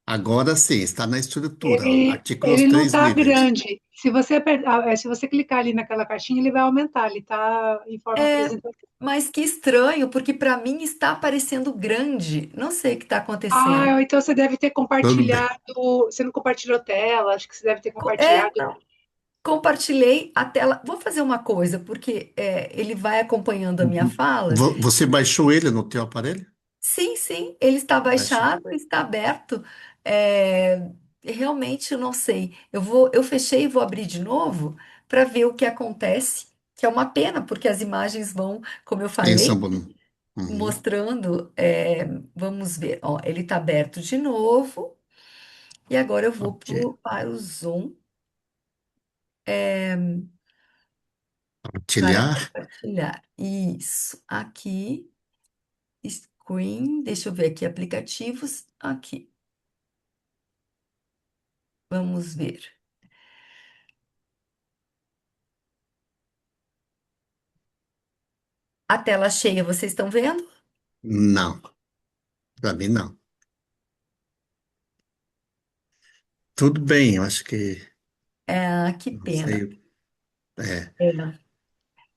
agora sim, está na estrutura. Ele, Artículos ele não três está níveis. grande. Se você clicar ali naquela caixinha, ele vai aumentar. Ele está em forma É, apresentativa. mas que estranho, porque para mim está parecendo grande. Não sei o que está acontecendo. Ah, então você deve ter Tudo bem. compartilhado. Você não compartilhou tela, acho que você deve ter É, compartilhado. não. Compartilhei a tela. Vou fazer uma coisa, porque ele vai acompanhando a minha fala. Você baixou ele no teu aparelho? Sim, sim, ele está Baixou. baixado, está aberto. É, realmente eu não sei. Eu fechei e vou abrir de novo para ver o que acontece, que é uma pena, porque as imagens vão, como eu Sim, falei, são bom. Uhum. mostrando. Vamos ver. Ó, ele está aberto de novo. E agora eu vou Ok. para o Zoom para Partilhar. compartilhar. Isso, aqui, screen, deixa eu ver aqui, aplicativos, aqui. Vamos ver. A tela cheia, vocês estão vendo? Não, para mim não. Tudo bem, eu acho que, Que não pena. sei, é, É.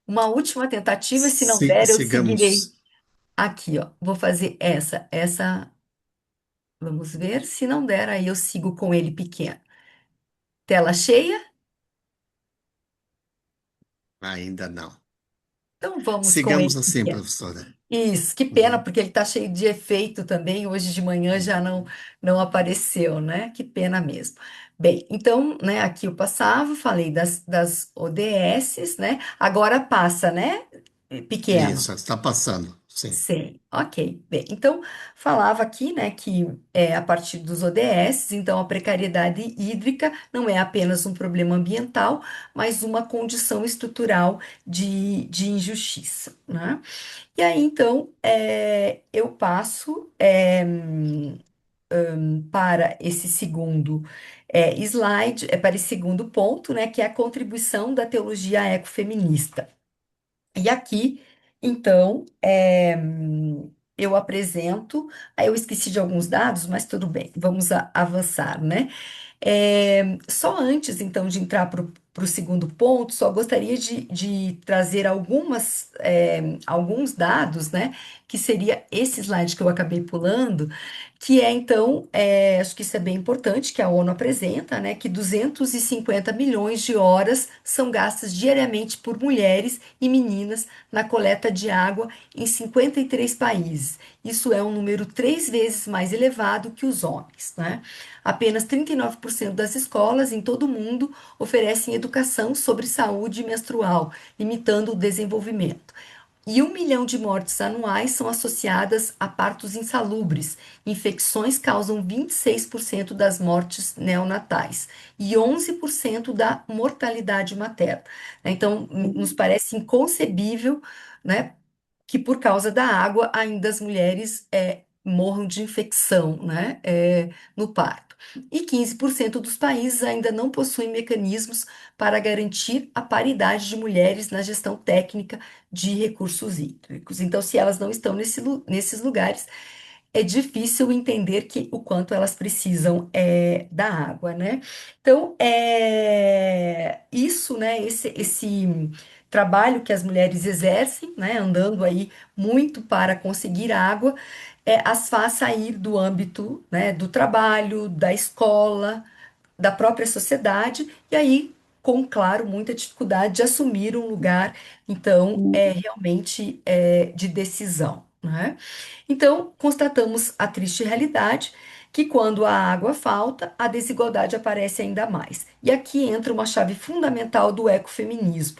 Uma última tentativa, se não der, eu seguirei sigamos. aqui, ó. Vou fazer essa, vamos ver. Se não der, aí eu sigo com ele pequeno. Tela cheia? Ainda não. Então vamos com Sigamos ele assim, pequeno. professora. Isso, que pena, Uhum. porque ele está cheio de efeito também. Hoje de manhã já não apareceu, né? Que pena mesmo. Bem, então, né, aqui eu passava, falei das ODSs, né? Agora passa, né? Pequeno. Isso, está passando, sim. Sim, ok. Bem, então falava aqui, né, que a partir dos ODS, então a precariedade hídrica não é apenas um problema ambiental, mas uma condição estrutural de injustiça, né? E aí, então, eu passo para esse segundo slide, para esse segundo ponto, né, que é a contribuição da teologia ecofeminista. E aqui, então, eu apresento, aí eu esqueci de alguns dados, mas tudo bem, vamos avançar, né? Só antes, então, de entrar para o segundo ponto, só gostaria de trazer alguns dados, né? Que seria esse slide que eu acabei pulando, que é, então, acho que isso é bem importante, que a ONU apresenta, né? Que 250 milhões de horas são gastas diariamente por mulheres e meninas na coleta de água em 53 países. Isso é um número 3 vezes mais elevado que os homens, né? Apenas 39% das escolas em todo o mundo oferecem educação sobre saúde menstrual, limitando o desenvolvimento. E 1 milhão de mortes anuais são associadas a partos insalubres. Infecções causam 26% das mortes neonatais e 11% da mortalidade materna. Então, nos parece inconcebível, né, que por causa da água ainda as mulheres morram de infecção, né, no parto. E 15% dos países ainda não possuem mecanismos para garantir a paridade de mulheres na gestão técnica de recursos hídricos. Então, se elas não estão nesses lugares, é difícil entender o quanto elas precisam da água, né? Então, isso, né, esse trabalho que as mulheres exercem, né, andando aí muito para conseguir água, as faz sair do âmbito, né, do trabalho, da escola, da própria sociedade, e aí, com, claro, muita dificuldade de assumir um lugar, então, realmente de decisão, né? Então, constatamos a triste realidade que quando a água falta, a desigualdade aparece ainda mais. E aqui entra uma chave fundamental do ecofeminismo.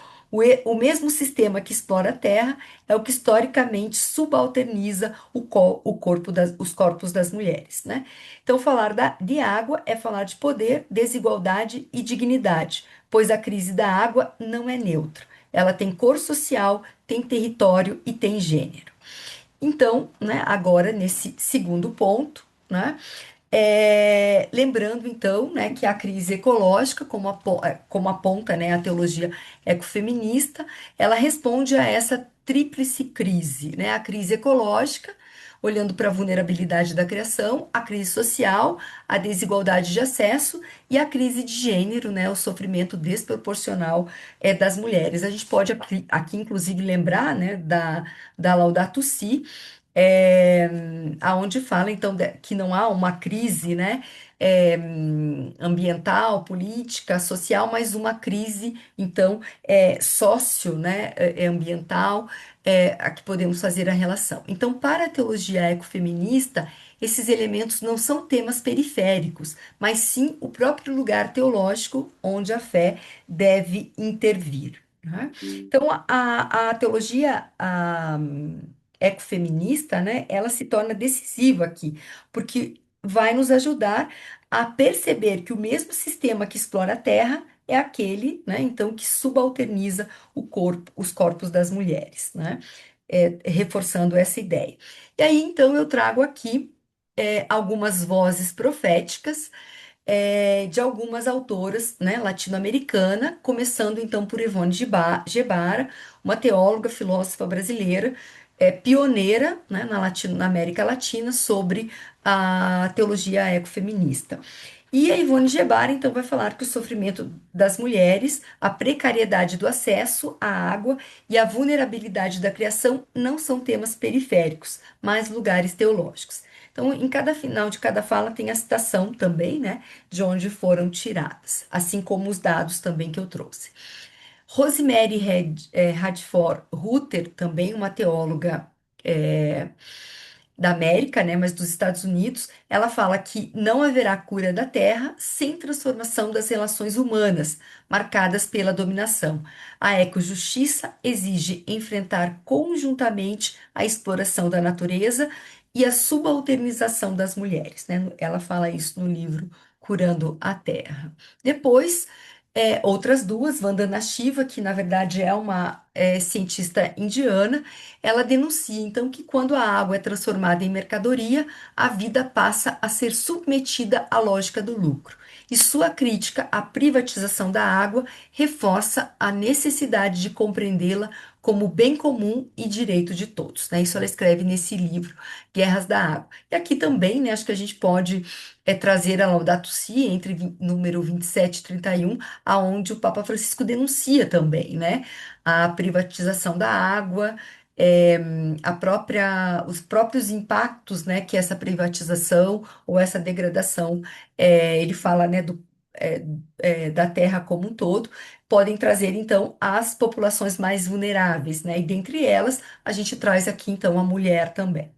O mesmo sistema que explora a terra é o que historicamente subalterniza os corpos das mulheres, né? Então, falar de água é falar de poder, desigualdade e dignidade, pois a crise da água não é neutra. Ela tem cor social, tem território e tem gênero. Então, né, agora nesse segundo ponto, né, Lembrando, então, né, que a crise ecológica, como aponta, né, a teologia ecofeminista, ela responde a essa tríplice crise, né, a crise ecológica, olhando para a vulnerabilidade da criação, a crise social, a desigualdade de acesso e a crise de gênero, né, o sofrimento desproporcional das mulheres. A gente pode aqui, inclusive, lembrar, né, da Laudato Si, é, aonde fala então que não há uma crise, né, ambiental, política, social, mas uma crise então sócio, né, ambiental, a que podemos fazer a relação. Então, para a teologia ecofeminista, esses elementos não são temas periféricos, mas sim o próprio lugar teológico onde a fé deve intervir, né? Então, a teologia ecofeminista, né, ela se torna decisiva aqui, porque vai nos ajudar a perceber que o mesmo sistema que explora a Terra é aquele, né, então, que subalterniza os corpos das mulheres, né, reforçando essa ideia. E aí, então, eu trago aqui algumas vozes proféticas de algumas autoras, né, latino-americana, começando então por Ivone Gebara, uma teóloga, filósofa brasileira, pioneira, né, na América Latina sobre a teologia ecofeminista. E a Ivone Gebara, então, vai falar que o sofrimento das mulheres, a precariedade do acesso à água e a vulnerabilidade da criação não são temas periféricos, mas lugares teológicos. Então, em cada final de cada fala tem a citação também, né, de onde foram tiradas, assim como os dados também que eu trouxe. Rosemary Radford Rutter, também uma teóloga é, da América, né, mas dos Estados Unidos, ela fala que não haverá cura da Terra sem transformação das relações humanas, marcadas pela dominação. A ecojustiça exige enfrentar conjuntamente a exploração da natureza e a subalternização das mulheres, né? Ela fala isso no livro Curando a Terra. Depois, outras duas, Vandana Shiva, que na verdade é uma cientista indiana, ela denuncia então que quando a água é transformada em mercadoria, a vida passa a ser submetida à lógica do lucro. E sua crítica à privatização da água reforça a necessidade de compreendê-la como bem comum e direito de todos, né? Isso ela escreve nesse livro, Guerras da Água. E aqui também, né, acho que a gente pode trazer a Laudato Si entre número 27 e 31, aonde o Papa Francisco denuncia também, né, a privatização da água, é, os próprios impactos, né, que essa privatização ou essa degradação, ele fala, né, da terra como um todo, podem trazer, então, às populações mais vulneráveis, né, e dentre elas, a gente traz aqui, então, a mulher também.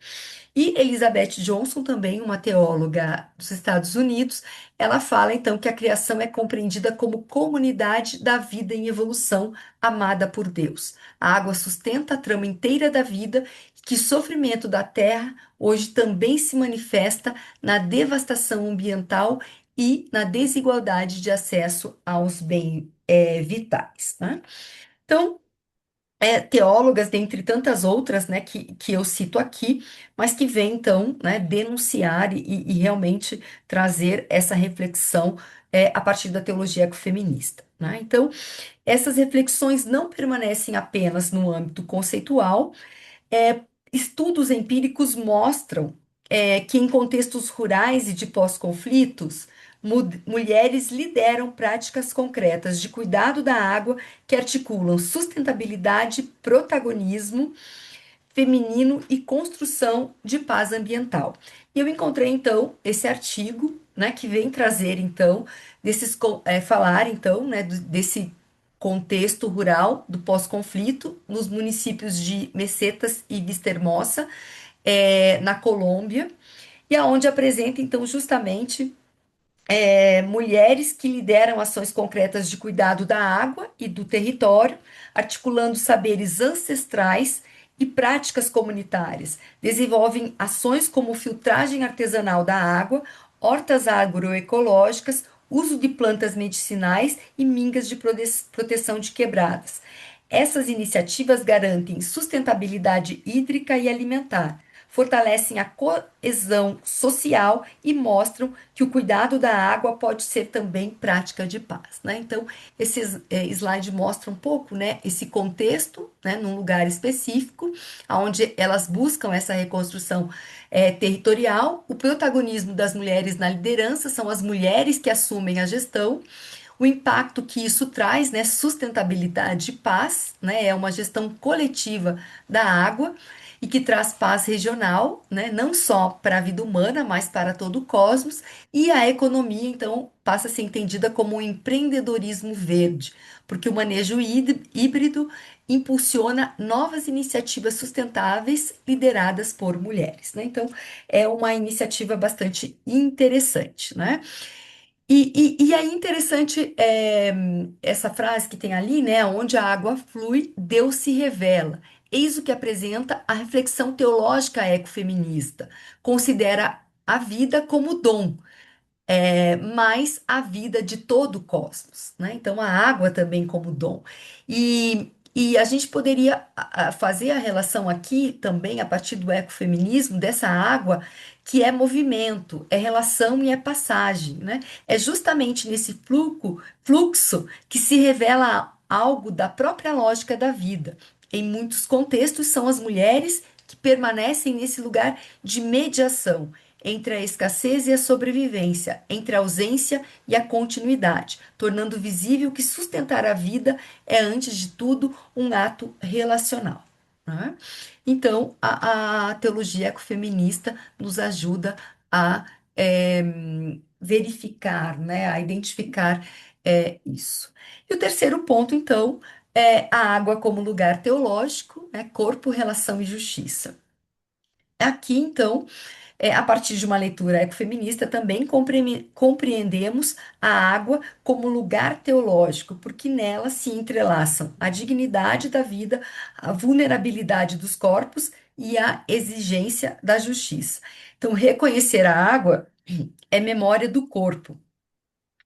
E Elizabeth Johnson, também uma teóloga dos Estados Unidos, ela fala então que a criação é compreendida como comunidade da vida em evolução amada por Deus. A água sustenta a trama inteira da vida, que o sofrimento da terra hoje também se manifesta na devastação ambiental e na desigualdade de acesso aos bens vitais, né? Então, teólogas, dentre tantas outras, né, que eu cito aqui, mas que vêm, então, né, denunciar e realmente trazer essa reflexão a partir da teologia ecofeminista, né? Então, essas reflexões não permanecem apenas no âmbito conceitual, é, estudos empíricos mostram que em contextos rurais e de pós-conflitos, mulheres lideram práticas concretas de cuidado da água que articulam sustentabilidade, protagonismo feminino e construção de paz ambiental. E eu encontrei então esse artigo, né, que vem trazer então falar então, né, desse contexto rural do pós-conflito nos municípios de Mesetas e Vistahermosa, na Colômbia, e aonde apresenta então justamente mulheres que lideram ações concretas de cuidado da água e do território, articulando saberes ancestrais e práticas comunitárias. Desenvolvem ações como filtragem artesanal da água, hortas agroecológicas, uso de plantas medicinais e mingas de proteção de quebradas. Essas iniciativas garantem sustentabilidade hídrica e alimentar, fortalecem a coesão social e mostram que o cuidado da água pode ser também prática de paz, né? Então, esse slide mostra um pouco, né, esse contexto, né, num lugar específico, onde elas buscam essa reconstrução territorial. O protagonismo das mulheres na liderança são as mulheres que assumem a gestão, o impacto que isso traz, né, sustentabilidade e paz, né, é uma gestão coletiva da água e que traz paz regional, né, não só para a vida humana, mas para todo o cosmos, e a economia, então, passa a ser entendida como um empreendedorismo verde, porque o manejo híbrido impulsiona novas iniciativas sustentáveis lideradas por mulheres, né? Então, é uma iniciativa bastante interessante, né? E é interessante essa frase que tem ali, né? Onde a água flui, Deus se revela. Eis o que apresenta a reflexão teológica ecofeminista. Considera a vida como dom, mais a vida de todo o cosmos, né? Então, a água também como dom. E a gente poderia fazer a relação aqui também, a partir do ecofeminismo, dessa água que é movimento, é relação e é passagem, né? É justamente nesse fluxo que se revela algo da própria lógica da vida. Em muitos contextos, são as mulheres que permanecem nesse lugar de mediação entre a escassez e a sobrevivência, entre a ausência e a continuidade, tornando visível que sustentar a vida é, antes de tudo, um ato relacional, né? Então, a teologia ecofeminista nos ajuda a verificar, né, a identificar isso. E o terceiro ponto, então, é a água como lugar teológico, né, corpo, relação e justiça. Aqui, então, a partir de uma leitura ecofeminista, também compreendemos a água como lugar teológico, porque nela se entrelaçam a dignidade da vida, a vulnerabilidade dos corpos e a exigência da justiça. Então, reconhecer a água é memória do corpo,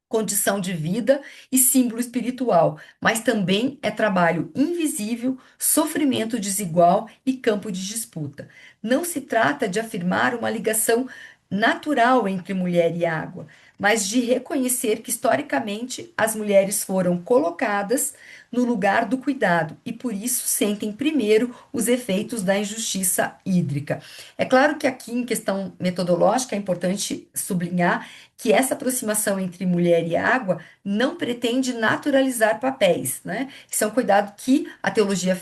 condição de vida e símbolo espiritual, mas também é trabalho invisível, sofrimento desigual e campo de disputa. Não se trata de afirmar uma ligação natural entre mulher e água, mas de reconhecer que historicamente as mulheres foram colocadas no lugar do cuidado e por isso sentem primeiro os efeitos da injustiça hídrica. É claro que aqui, em questão metodológica, é importante sublinhar que essa aproximação entre mulher e água não pretende naturalizar papéis, né? Isso é um cuidado que a teologia,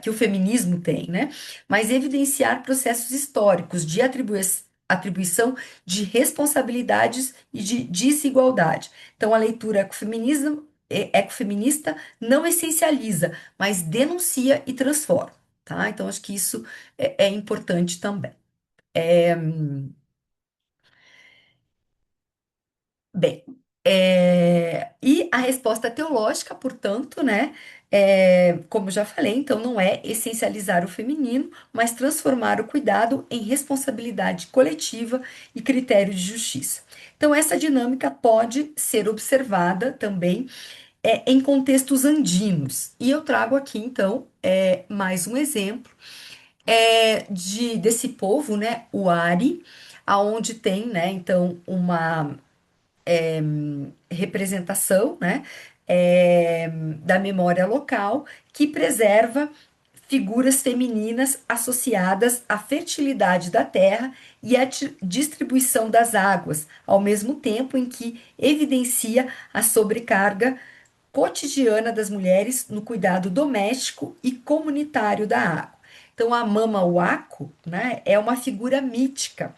que o feminismo tem, né? Mas evidenciar processos históricos de atribuição de responsabilidades e de desigualdade. Então, a leitura ecofeminista não essencializa, mas denuncia e transforma, tá? Então, acho que isso é importante também. Bem, e a resposta teológica, portanto, né, como já falei, então não é essencializar o feminino, mas transformar o cuidado em responsabilidade coletiva e critério de justiça. Então, essa dinâmica pode ser observada também em contextos andinos. E eu trago aqui, então, mais um exemplo desse povo, né, o Ari, aonde tem, né, então, uma representação, né, da memória local que preserva figuras femininas associadas à fertilidade da terra e à distribuição das águas, ao mesmo tempo em que evidencia a sobrecarga cotidiana das mulheres no cuidado doméstico e comunitário da água. Então, a Mama Wako, né, é uma figura mítica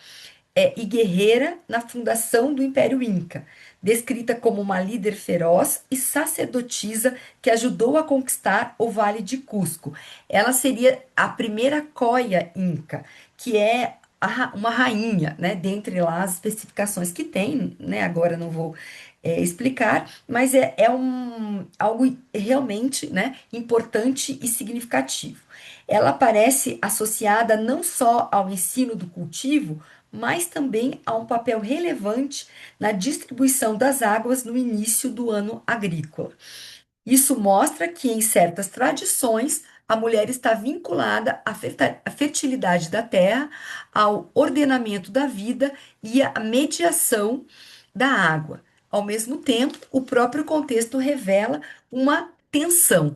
e guerreira na fundação do Império Inca, descrita como uma líder feroz e sacerdotisa que ajudou a conquistar o Vale de Cusco. Ela seria a primeira coia inca, que é uma rainha, né? Dentre lá as especificações que tem, né? Agora não vou explicar, mas algo realmente, né, importante e significativo. Ela aparece associada não só ao ensino do cultivo, mas também a um papel relevante na distribuição das águas no início do ano agrícola. Isso mostra que, em certas tradições, a mulher está vinculada à fertilidade da terra, ao ordenamento da vida e à mediação da água. Ao mesmo tempo, o próprio contexto revela uma tensão.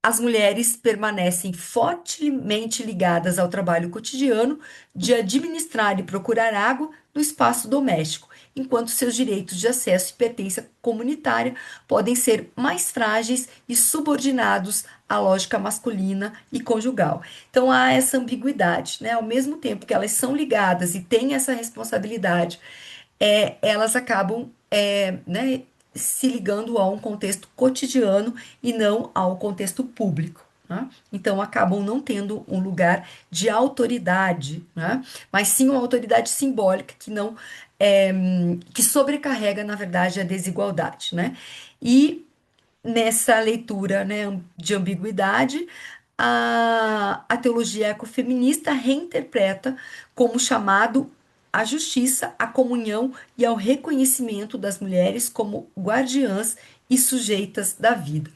As mulheres permanecem fortemente ligadas ao trabalho cotidiano de administrar e procurar água no espaço doméstico, enquanto seus direitos de acesso e pertença comunitária podem ser mais frágeis e subordinados à lógica masculina e conjugal. Então há essa ambiguidade, né? Ao mesmo tempo que elas são ligadas e têm essa responsabilidade, elas acabam, né, se ligando a um contexto cotidiano e não ao contexto público, né? Então acabam não tendo um lugar de autoridade, né? Mas sim uma autoridade simbólica que não que sobrecarrega, na verdade, a desigualdade, né? E nessa leitura, né, de ambiguidade, a teologia ecofeminista reinterpreta como chamado à justiça, à comunhão e ao reconhecimento das mulheres como guardiãs e sujeitas da vida.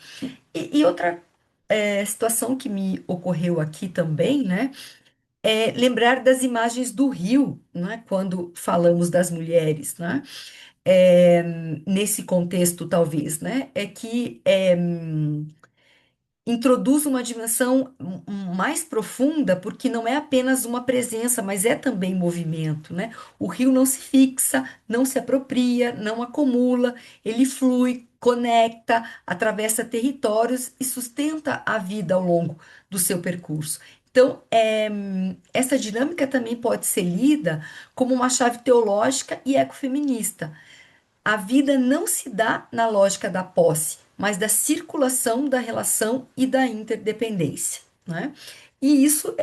E outra situação que me ocorreu aqui também, né, é lembrar das imagens do rio, né, quando falamos das mulheres, né, nesse contexto, talvez, né, é que introduz uma dimensão mais profunda, porque não é apenas uma presença, mas é também movimento, né? O rio não se fixa, não se apropria, não acumula, ele flui, conecta, atravessa territórios e sustenta a vida ao longo do seu percurso. Então, essa dinâmica também pode ser lida como uma chave teológica e ecofeminista. A vida não se dá na lógica da posse, mas da circulação, da relação e da interdependência, né? E isso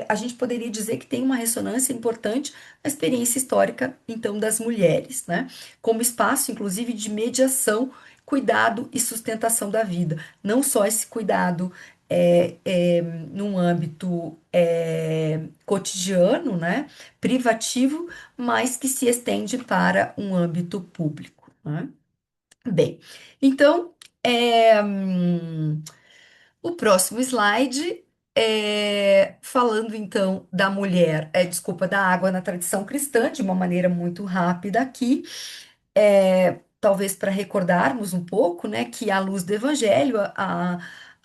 a gente poderia dizer que tem uma ressonância importante na experiência histórica, então, das mulheres, né? Como espaço, inclusive, de mediação, cuidado e sustentação da vida. Não só esse cuidado num âmbito cotidiano, né? Privativo, mas que se estende para um âmbito público, né? Bem, então, o próximo slide falando então da mulher, desculpa, da água na tradição cristã, de uma maneira muito rápida aqui, talvez para recordarmos um pouco, né, que à luz do Evangelho,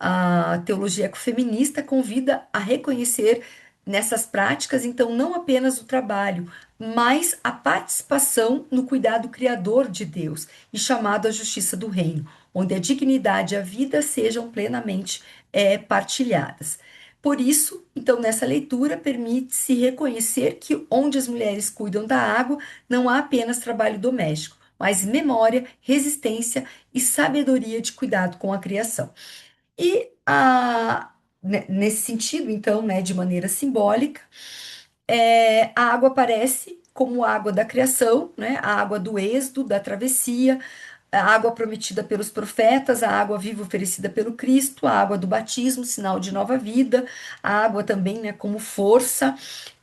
a teologia ecofeminista convida a reconhecer nessas práticas, então, não apenas o trabalho, mas a participação no cuidado criador de Deus e chamado à justiça do reino, onde a dignidade e a vida sejam plenamente partilhadas. Por isso, então, nessa leitura, permite-se reconhecer que onde as mulheres cuidam da água, não há apenas trabalho doméstico, mas memória, resistência e sabedoria de cuidado com a criação. E nesse sentido, então, né, de maneira simbólica, a água aparece como água da criação, né, a água do êxodo, da travessia, a água prometida pelos profetas, a água viva oferecida pelo Cristo, a água do batismo, sinal de nova vida, a água também, né, como força,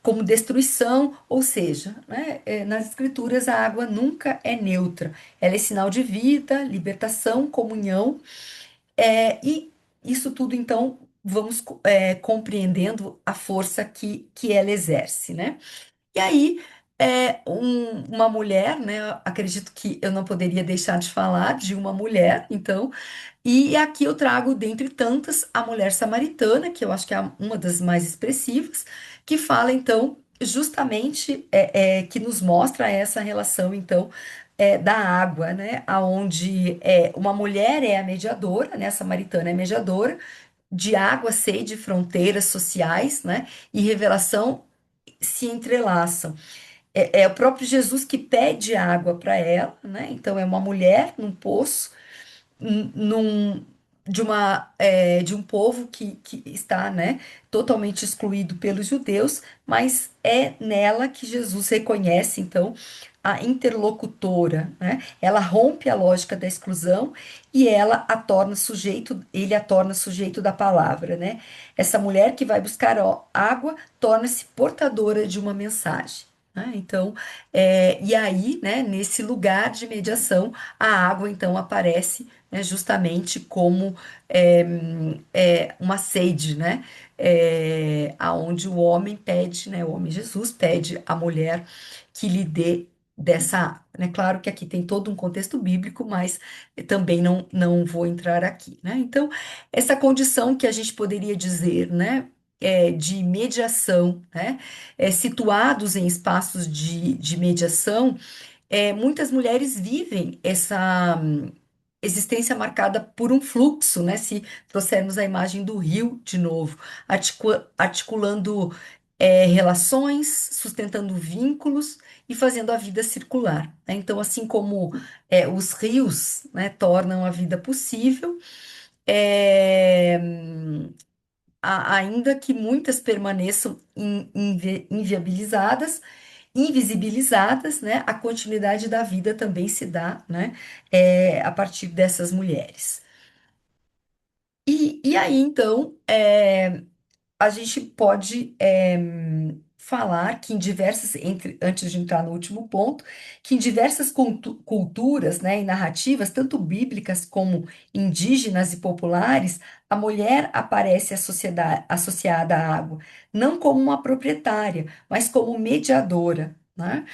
como destruição, ou seja, né, nas Escrituras a água nunca é neutra, ela é sinal de vida, libertação, comunhão, e isso tudo, então, vamos compreendendo a força que ela exerce, né? E aí, uma mulher, né? Acredito que eu não poderia deixar de falar de uma mulher, então, e aqui eu trago, dentre tantas, a mulher samaritana, que eu acho que é uma das mais expressivas, que fala, então, justamente, que nos mostra essa relação, então, da água, né? Aonde uma mulher é a mediadora, né? A samaritana é a mediadora, de água, sede, fronteiras sociais, né? E revelação se entrelaçam. É o próprio Jesus que pede água para ela, né? Então é uma mulher num poço, num, de um povo que está, né, totalmente excluído pelos judeus, mas é nela que Jesus reconhece, então, a interlocutora, né? Ela rompe a lógica da exclusão e ele a torna sujeito da palavra, né? Essa mulher que vai buscar água torna-se portadora de uma mensagem, né? Então, e aí, né, nesse lugar de mediação, a água então aparece, né, justamente como uma sede, né, aonde o homem pede, né, o homem Jesus pede à mulher que lhe dê dessa água, né? Claro que aqui tem todo um contexto bíblico, mas também não vou entrar aqui, né? Então, essa condição que a gente poderia dizer, né, de mediação, né? Situados em espaços de mediação, muitas mulheres vivem essa existência marcada por um fluxo, né? Se trouxermos a imagem do rio de novo, articulando relações, sustentando vínculos e fazendo a vida circular, né? Então, assim como os rios, né, tornam a vida possível, é, ainda que muitas permaneçam inviabilizadas, invisibilizadas, né, a continuidade da vida também se dá, né, a partir dessas mulheres. E aí, então, a gente pode falar que em antes de entrar no último ponto, que em diversas culturas, né, e narrativas, tanto bíblicas como indígenas e populares, a mulher aparece associada à água, não como uma proprietária, mas como mediadora, né?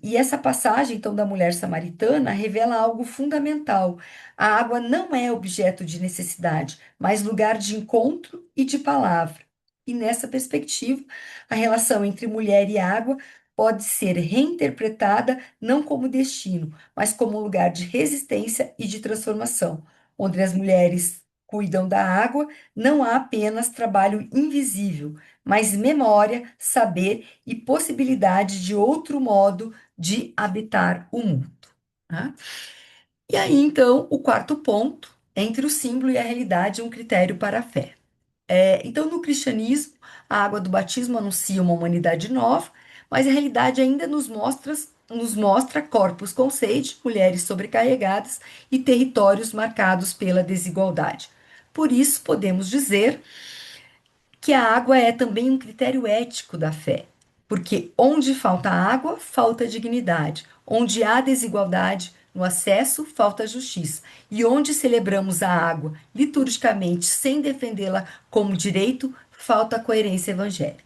E essa passagem, então, da mulher samaritana revela algo fundamental. A água não é objeto de necessidade, mas lugar de encontro e de palavra. E nessa perspectiva, a relação entre mulher e água pode ser reinterpretada não como destino, mas como lugar de resistência e de transformação, onde as mulheres cuidam da água, não há apenas trabalho invisível, mas memória, saber e possibilidade de outro modo de habitar o mundo, né? E aí, então, o quarto ponto, entre o símbolo e a realidade, um critério para a fé. Então, no cristianismo, a água do batismo anuncia uma humanidade nova, mas a realidade ainda nos mostra corpos com sede, mulheres sobrecarregadas e territórios marcados pela desigualdade. Por isso, podemos dizer que a água é também um critério ético da fé, porque onde falta água, falta dignidade, onde há desigualdade no acesso, falta justiça, e onde celebramos a água liturgicamente sem defendê-la como direito, falta coerência evangélica.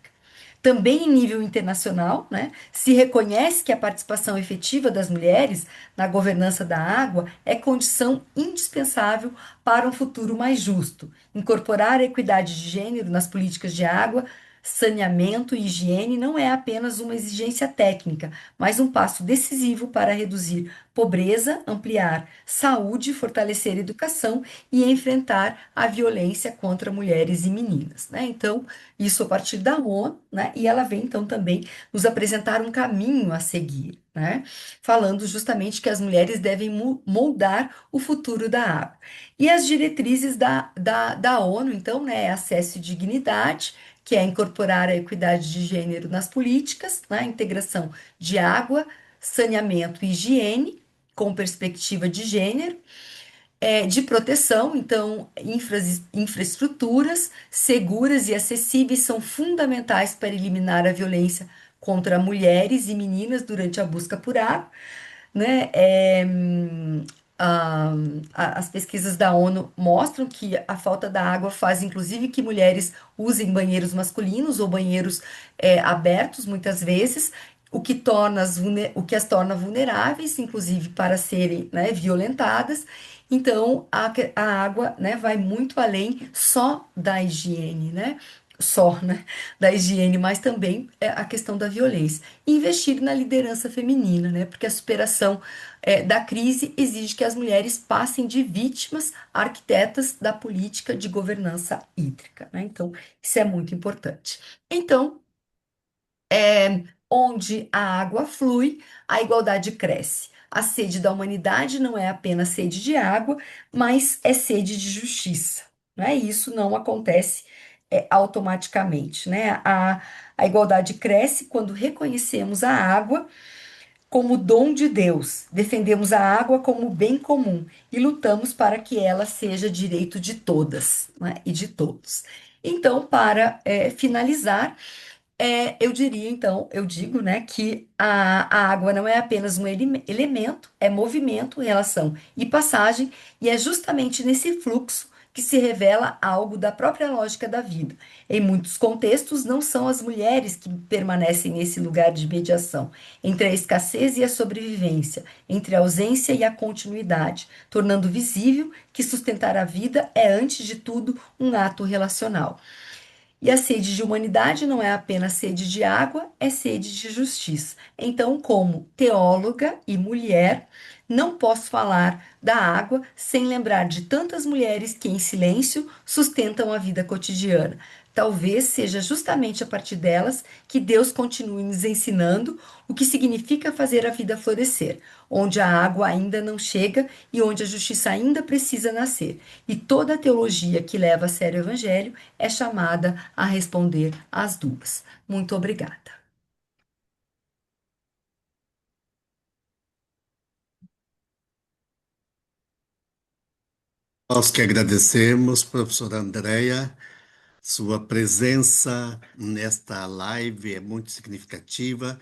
Também em nível internacional, né, se reconhece que a participação efetiva das mulheres na governança da água é condição indispensável para um futuro mais justo. Incorporar a equidade de gênero nas políticas de água, saneamento e higiene não é apenas uma exigência técnica, mas um passo decisivo para reduzir pobreza, ampliar saúde, fortalecer a educação e enfrentar a violência contra mulheres e meninas, né? Então, isso a partir da ONU, né? E ela vem então também nos apresentar um caminho a seguir, né? Falando justamente que as mulheres devem moldar o futuro da água. E as diretrizes da ONU, então, né? É acesso e dignidade, que é incorporar a equidade de gênero nas políticas, né? Integração de água, saneamento e higiene, com perspectiva de gênero, de proteção, então, infraestruturas seguras e acessíveis são fundamentais para eliminar a violência contra mulheres e meninas durante a busca por água, né? a- as pesquisas da ONU mostram que a falta da água faz, inclusive, que mulheres usem banheiros masculinos ou banheiros abertos, muitas vezes, o que as torna vulneráveis, inclusive, para serem, né, violentadas. Então, a água, né, vai muito além só da higiene, né? Só, né, da higiene, mas também a questão da violência. E investir na liderança feminina, né? Porque a superação da crise exige que as mulheres passem de vítimas a arquitetas da política de governança hídrica, né? Então, isso é muito importante. Então, onde a água flui, a igualdade cresce. A sede da humanidade não é apenas sede de água, mas é sede de justiça, né? E isso não acontece automaticamente, né? A igualdade cresce quando reconhecemos a água como dom de Deus, defendemos a água como bem comum e lutamos para que ela seja direito de todas, né, e de todos. Então, para finalizar, Eu diria, então, eu digo, né, que a água não é apenas um elemento, é movimento, relação e passagem, e é justamente nesse fluxo que se revela algo da própria lógica da vida. Em muitos contextos, não são as mulheres que permanecem nesse lugar de mediação entre a escassez e a sobrevivência, entre a ausência e a continuidade, tornando visível que sustentar a vida é, antes de tudo, um ato relacional. E a sede de humanidade não é apenas sede de água, é sede de justiça. Então, como teóloga e mulher, não posso falar da água sem lembrar de tantas mulheres que, em silêncio, sustentam a vida cotidiana. Talvez seja justamente a partir delas que Deus continue nos ensinando o que significa fazer a vida florescer, onde a água ainda não chega e onde a justiça ainda precisa nascer. E toda a teologia que leva a sério o Evangelho é chamada a responder às duas. Muito obrigada. Nós que agradecemos, professora Andréia, sua presença nesta live é muito significativa,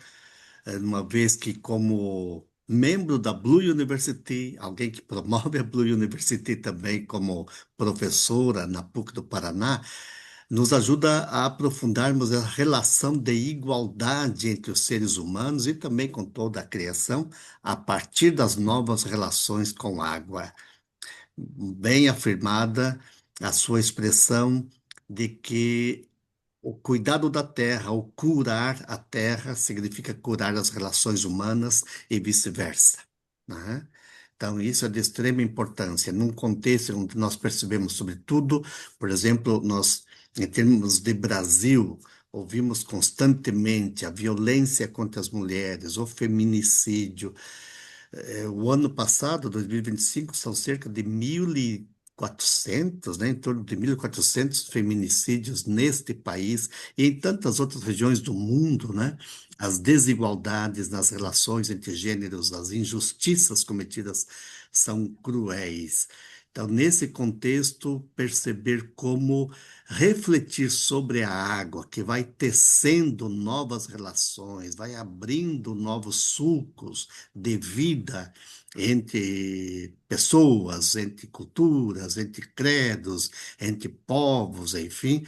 uma vez que, como membro da Blue University, alguém que promove a Blue University também como professora na PUC do Paraná, nos ajuda a aprofundarmos a relação de igualdade entre os seres humanos e também com toda a criação, a partir das novas relações com a água. Bem afirmada a sua expressão de que o cuidado da terra, o curar a terra, significa curar as relações humanas e vice-versa, né? Então, isso é de extrema importância. Num contexto onde nós percebemos, sobretudo, por exemplo, nós, em termos de Brasil, ouvimos constantemente a violência contra as mulheres, o feminicídio. O ano passado, 2025, são cerca de 1.400, né, em torno de 1.400 feminicídios neste país e em tantas outras regiões do mundo, né? As desigualdades nas relações entre gêneros, as injustiças cometidas são cruéis. Então, nesse contexto, perceber como refletir sobre a água, que vai tecendo novas relações, vai abrindo novos sulcos de vida entre pessoas, entre culturas, entre credos, entre povos, enfim,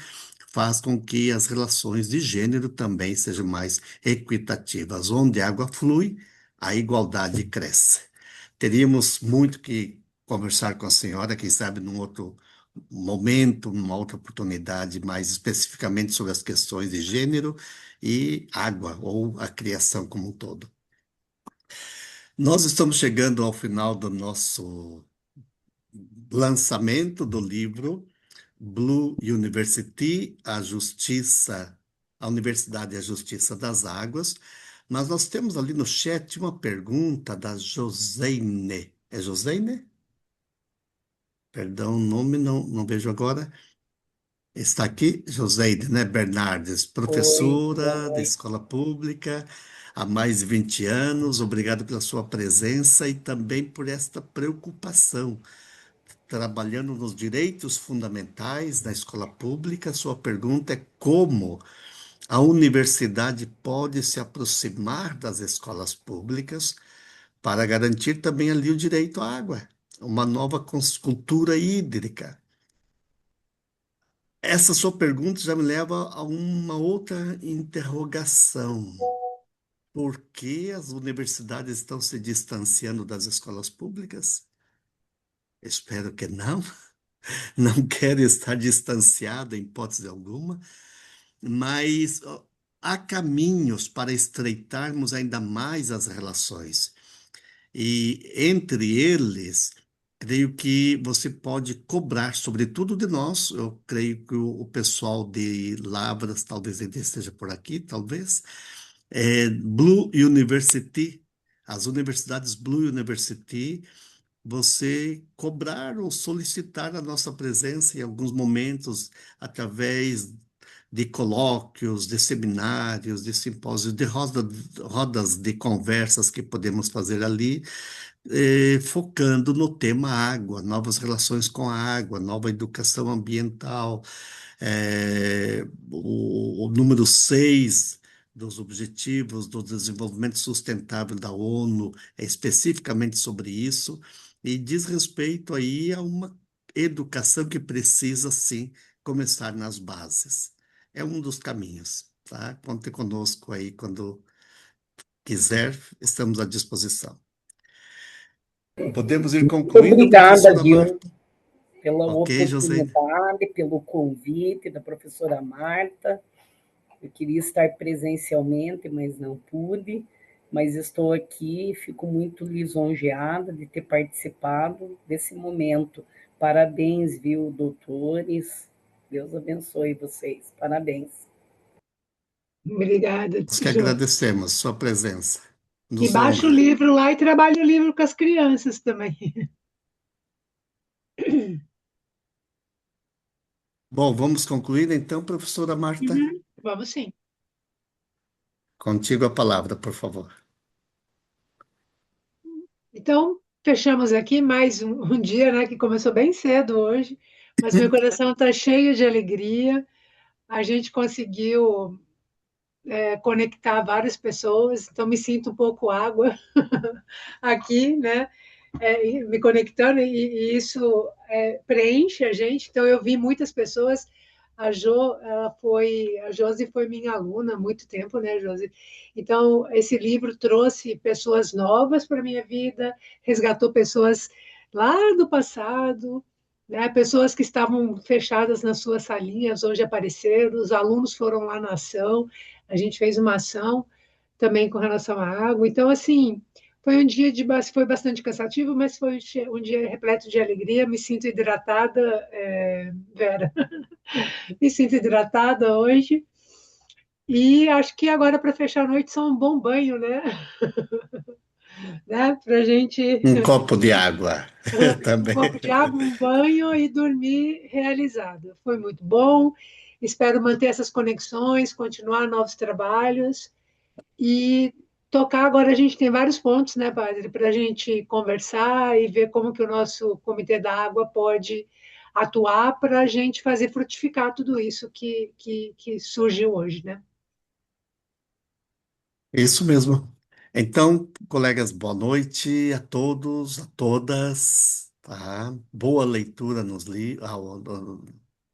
faz com que as relações de gênero também sejam mais equitativas. Onde a água flui, a igualdade cresce. Teríamos muito que conversar com a senhora, quem sabe num outro momento, numa outra oportunidade, mais especificamente sobre as questões de gênero e água, ou a criação como um todo. Nós estamos chegando ao final do nosso lançamento do livro Blue University, a Universidade e a Justiça das Águas, mas nós temos ali no chat uma pergunta da Joseine. É Joseine? Perdão, o nome não vejo agora. Está aqui, Joseide, né, Bernardes, Oi, boa professora de noite. escola pública há mais de 20 anos. Obrigado pela sua presença e também por esta preocupação. Trabalhando nos direitos fundamentais da escola pública, sua pergunta é como a universidade pode se aproximar das escolas públicas para garantir também ali o direito à água, uma nova cultura hídrica. Essa sua pergunta já me leva a uma outra interrogação. Por que as universidades estão se distanciando das escolas públicas? Espero que não. Não quero estar distanciado em hipótese alguma, mas ó, há caminhos para estreitarmos ainda mais as relações. E entre eles, creio que você pode cobrar, sobretudo de nós. Eu creio que o pessoal de Lavras talvez ainda esteja por aqui, talvez. Blue University, as universidades Blue University, você cobrar ou solicitar a nossa presença em alguns momentos através de colóquios, de seminários, de simpósios, de rodas de conversas que podemos fazer ali, focando no tema água, novas relações com a água, nova educação ambiental, o número 6 dos Objetivos do Desenvolvimento Sustentável da ONU é especificamente sobre isso e diz respeito aí a uma educação que precisa, sim, começar nas bases. É um dos caminhos, tá? Conte conosco aí quando quiser, estamos à disposição. Podemos ir Muito concluindo, obrigada, professora viu, Marta? pela Ok, José? oportunidade, pelo convite da professora Marta. Eu queria estar presencialmente, mas não pude. Mas estou aqui e fico muito lisonjeada de ter participado desse momento. Parabéns, viu, doutores? Deus abençoe vocês. Parabéns. Obrigada, Nós que Jo. agradecemos sua presença. E Nos baixa o honra. livro lá e trabalha o livro com as crianças também. Bom, vamos concluir então, professora Marta? Vamos sim. Contigo a palavra, por favor. Então, fechamos aqui mais um dia, né, que começou bem cedo hoje, mas meu coração está cheio de alegria. A gente conseguiu conectar várias pessoas, então me sinto um pouco água aqui, né? Me conectando, e isso preenche a gente. Então, eu vi muitas pessoas. A Josi foi minha aluna há muito tempo, né, Josi? Então, esse livro trouxe pessoas novas para a minha vida, resgatou pessoas lá do passado, né? Pessoas que estavam fechadas nas suas salinhas, hoje apareceram, os alunos foram lá na ação, a gente fez uma ação também com relação à água. Então, assim, foi bastante cansativo, mas foi um dia repleto de alegria. Me sinto hidratada, Vera. Me sinto hidratada hoje. E acho que agora, para fechar a noite, só um bom banho, né? Para a gente. Um copo de água Um também. copo de água, um banho e dormir realizado. Foi muito bom. Espero manter essas conexões, continuar novos trabalhos e tocar. Agora a gente tem vários pontos, né, padre, para a gente conversar e ver como que o nosso Comitê da Água pode atuar para a gente fazer frutificar tudo isso que surgiu hoje, né? Isso mesmo. Então, colegas, boa noite a todos, a todas, tá? Boa leitura nos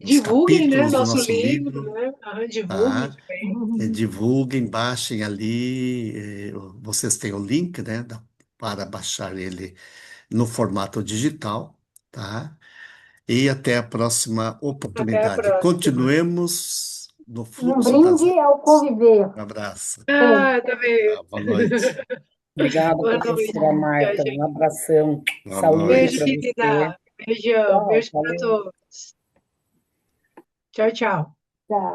Divulguem, né, capítulos do nosso nosso livro, livro, né? Divulguem tá? também. Divulguem, baixem ali, vocês têm o link, né, para baixar ele no formato digital, tá? E até a próxima Até a oportunidade. próxima. Continuemos no E um fluxo das brinde ao águas. conviver. Um abraço. Ah, também. Tá, boa noite. Obrigada, Boa noite. professora Tchau, Marta. gente. Um abração. Boa Saúde Beijo, para noite. você. querida. Beijão. Tchau, Beijo para valeu. todos. Tchau, tchau. Tá.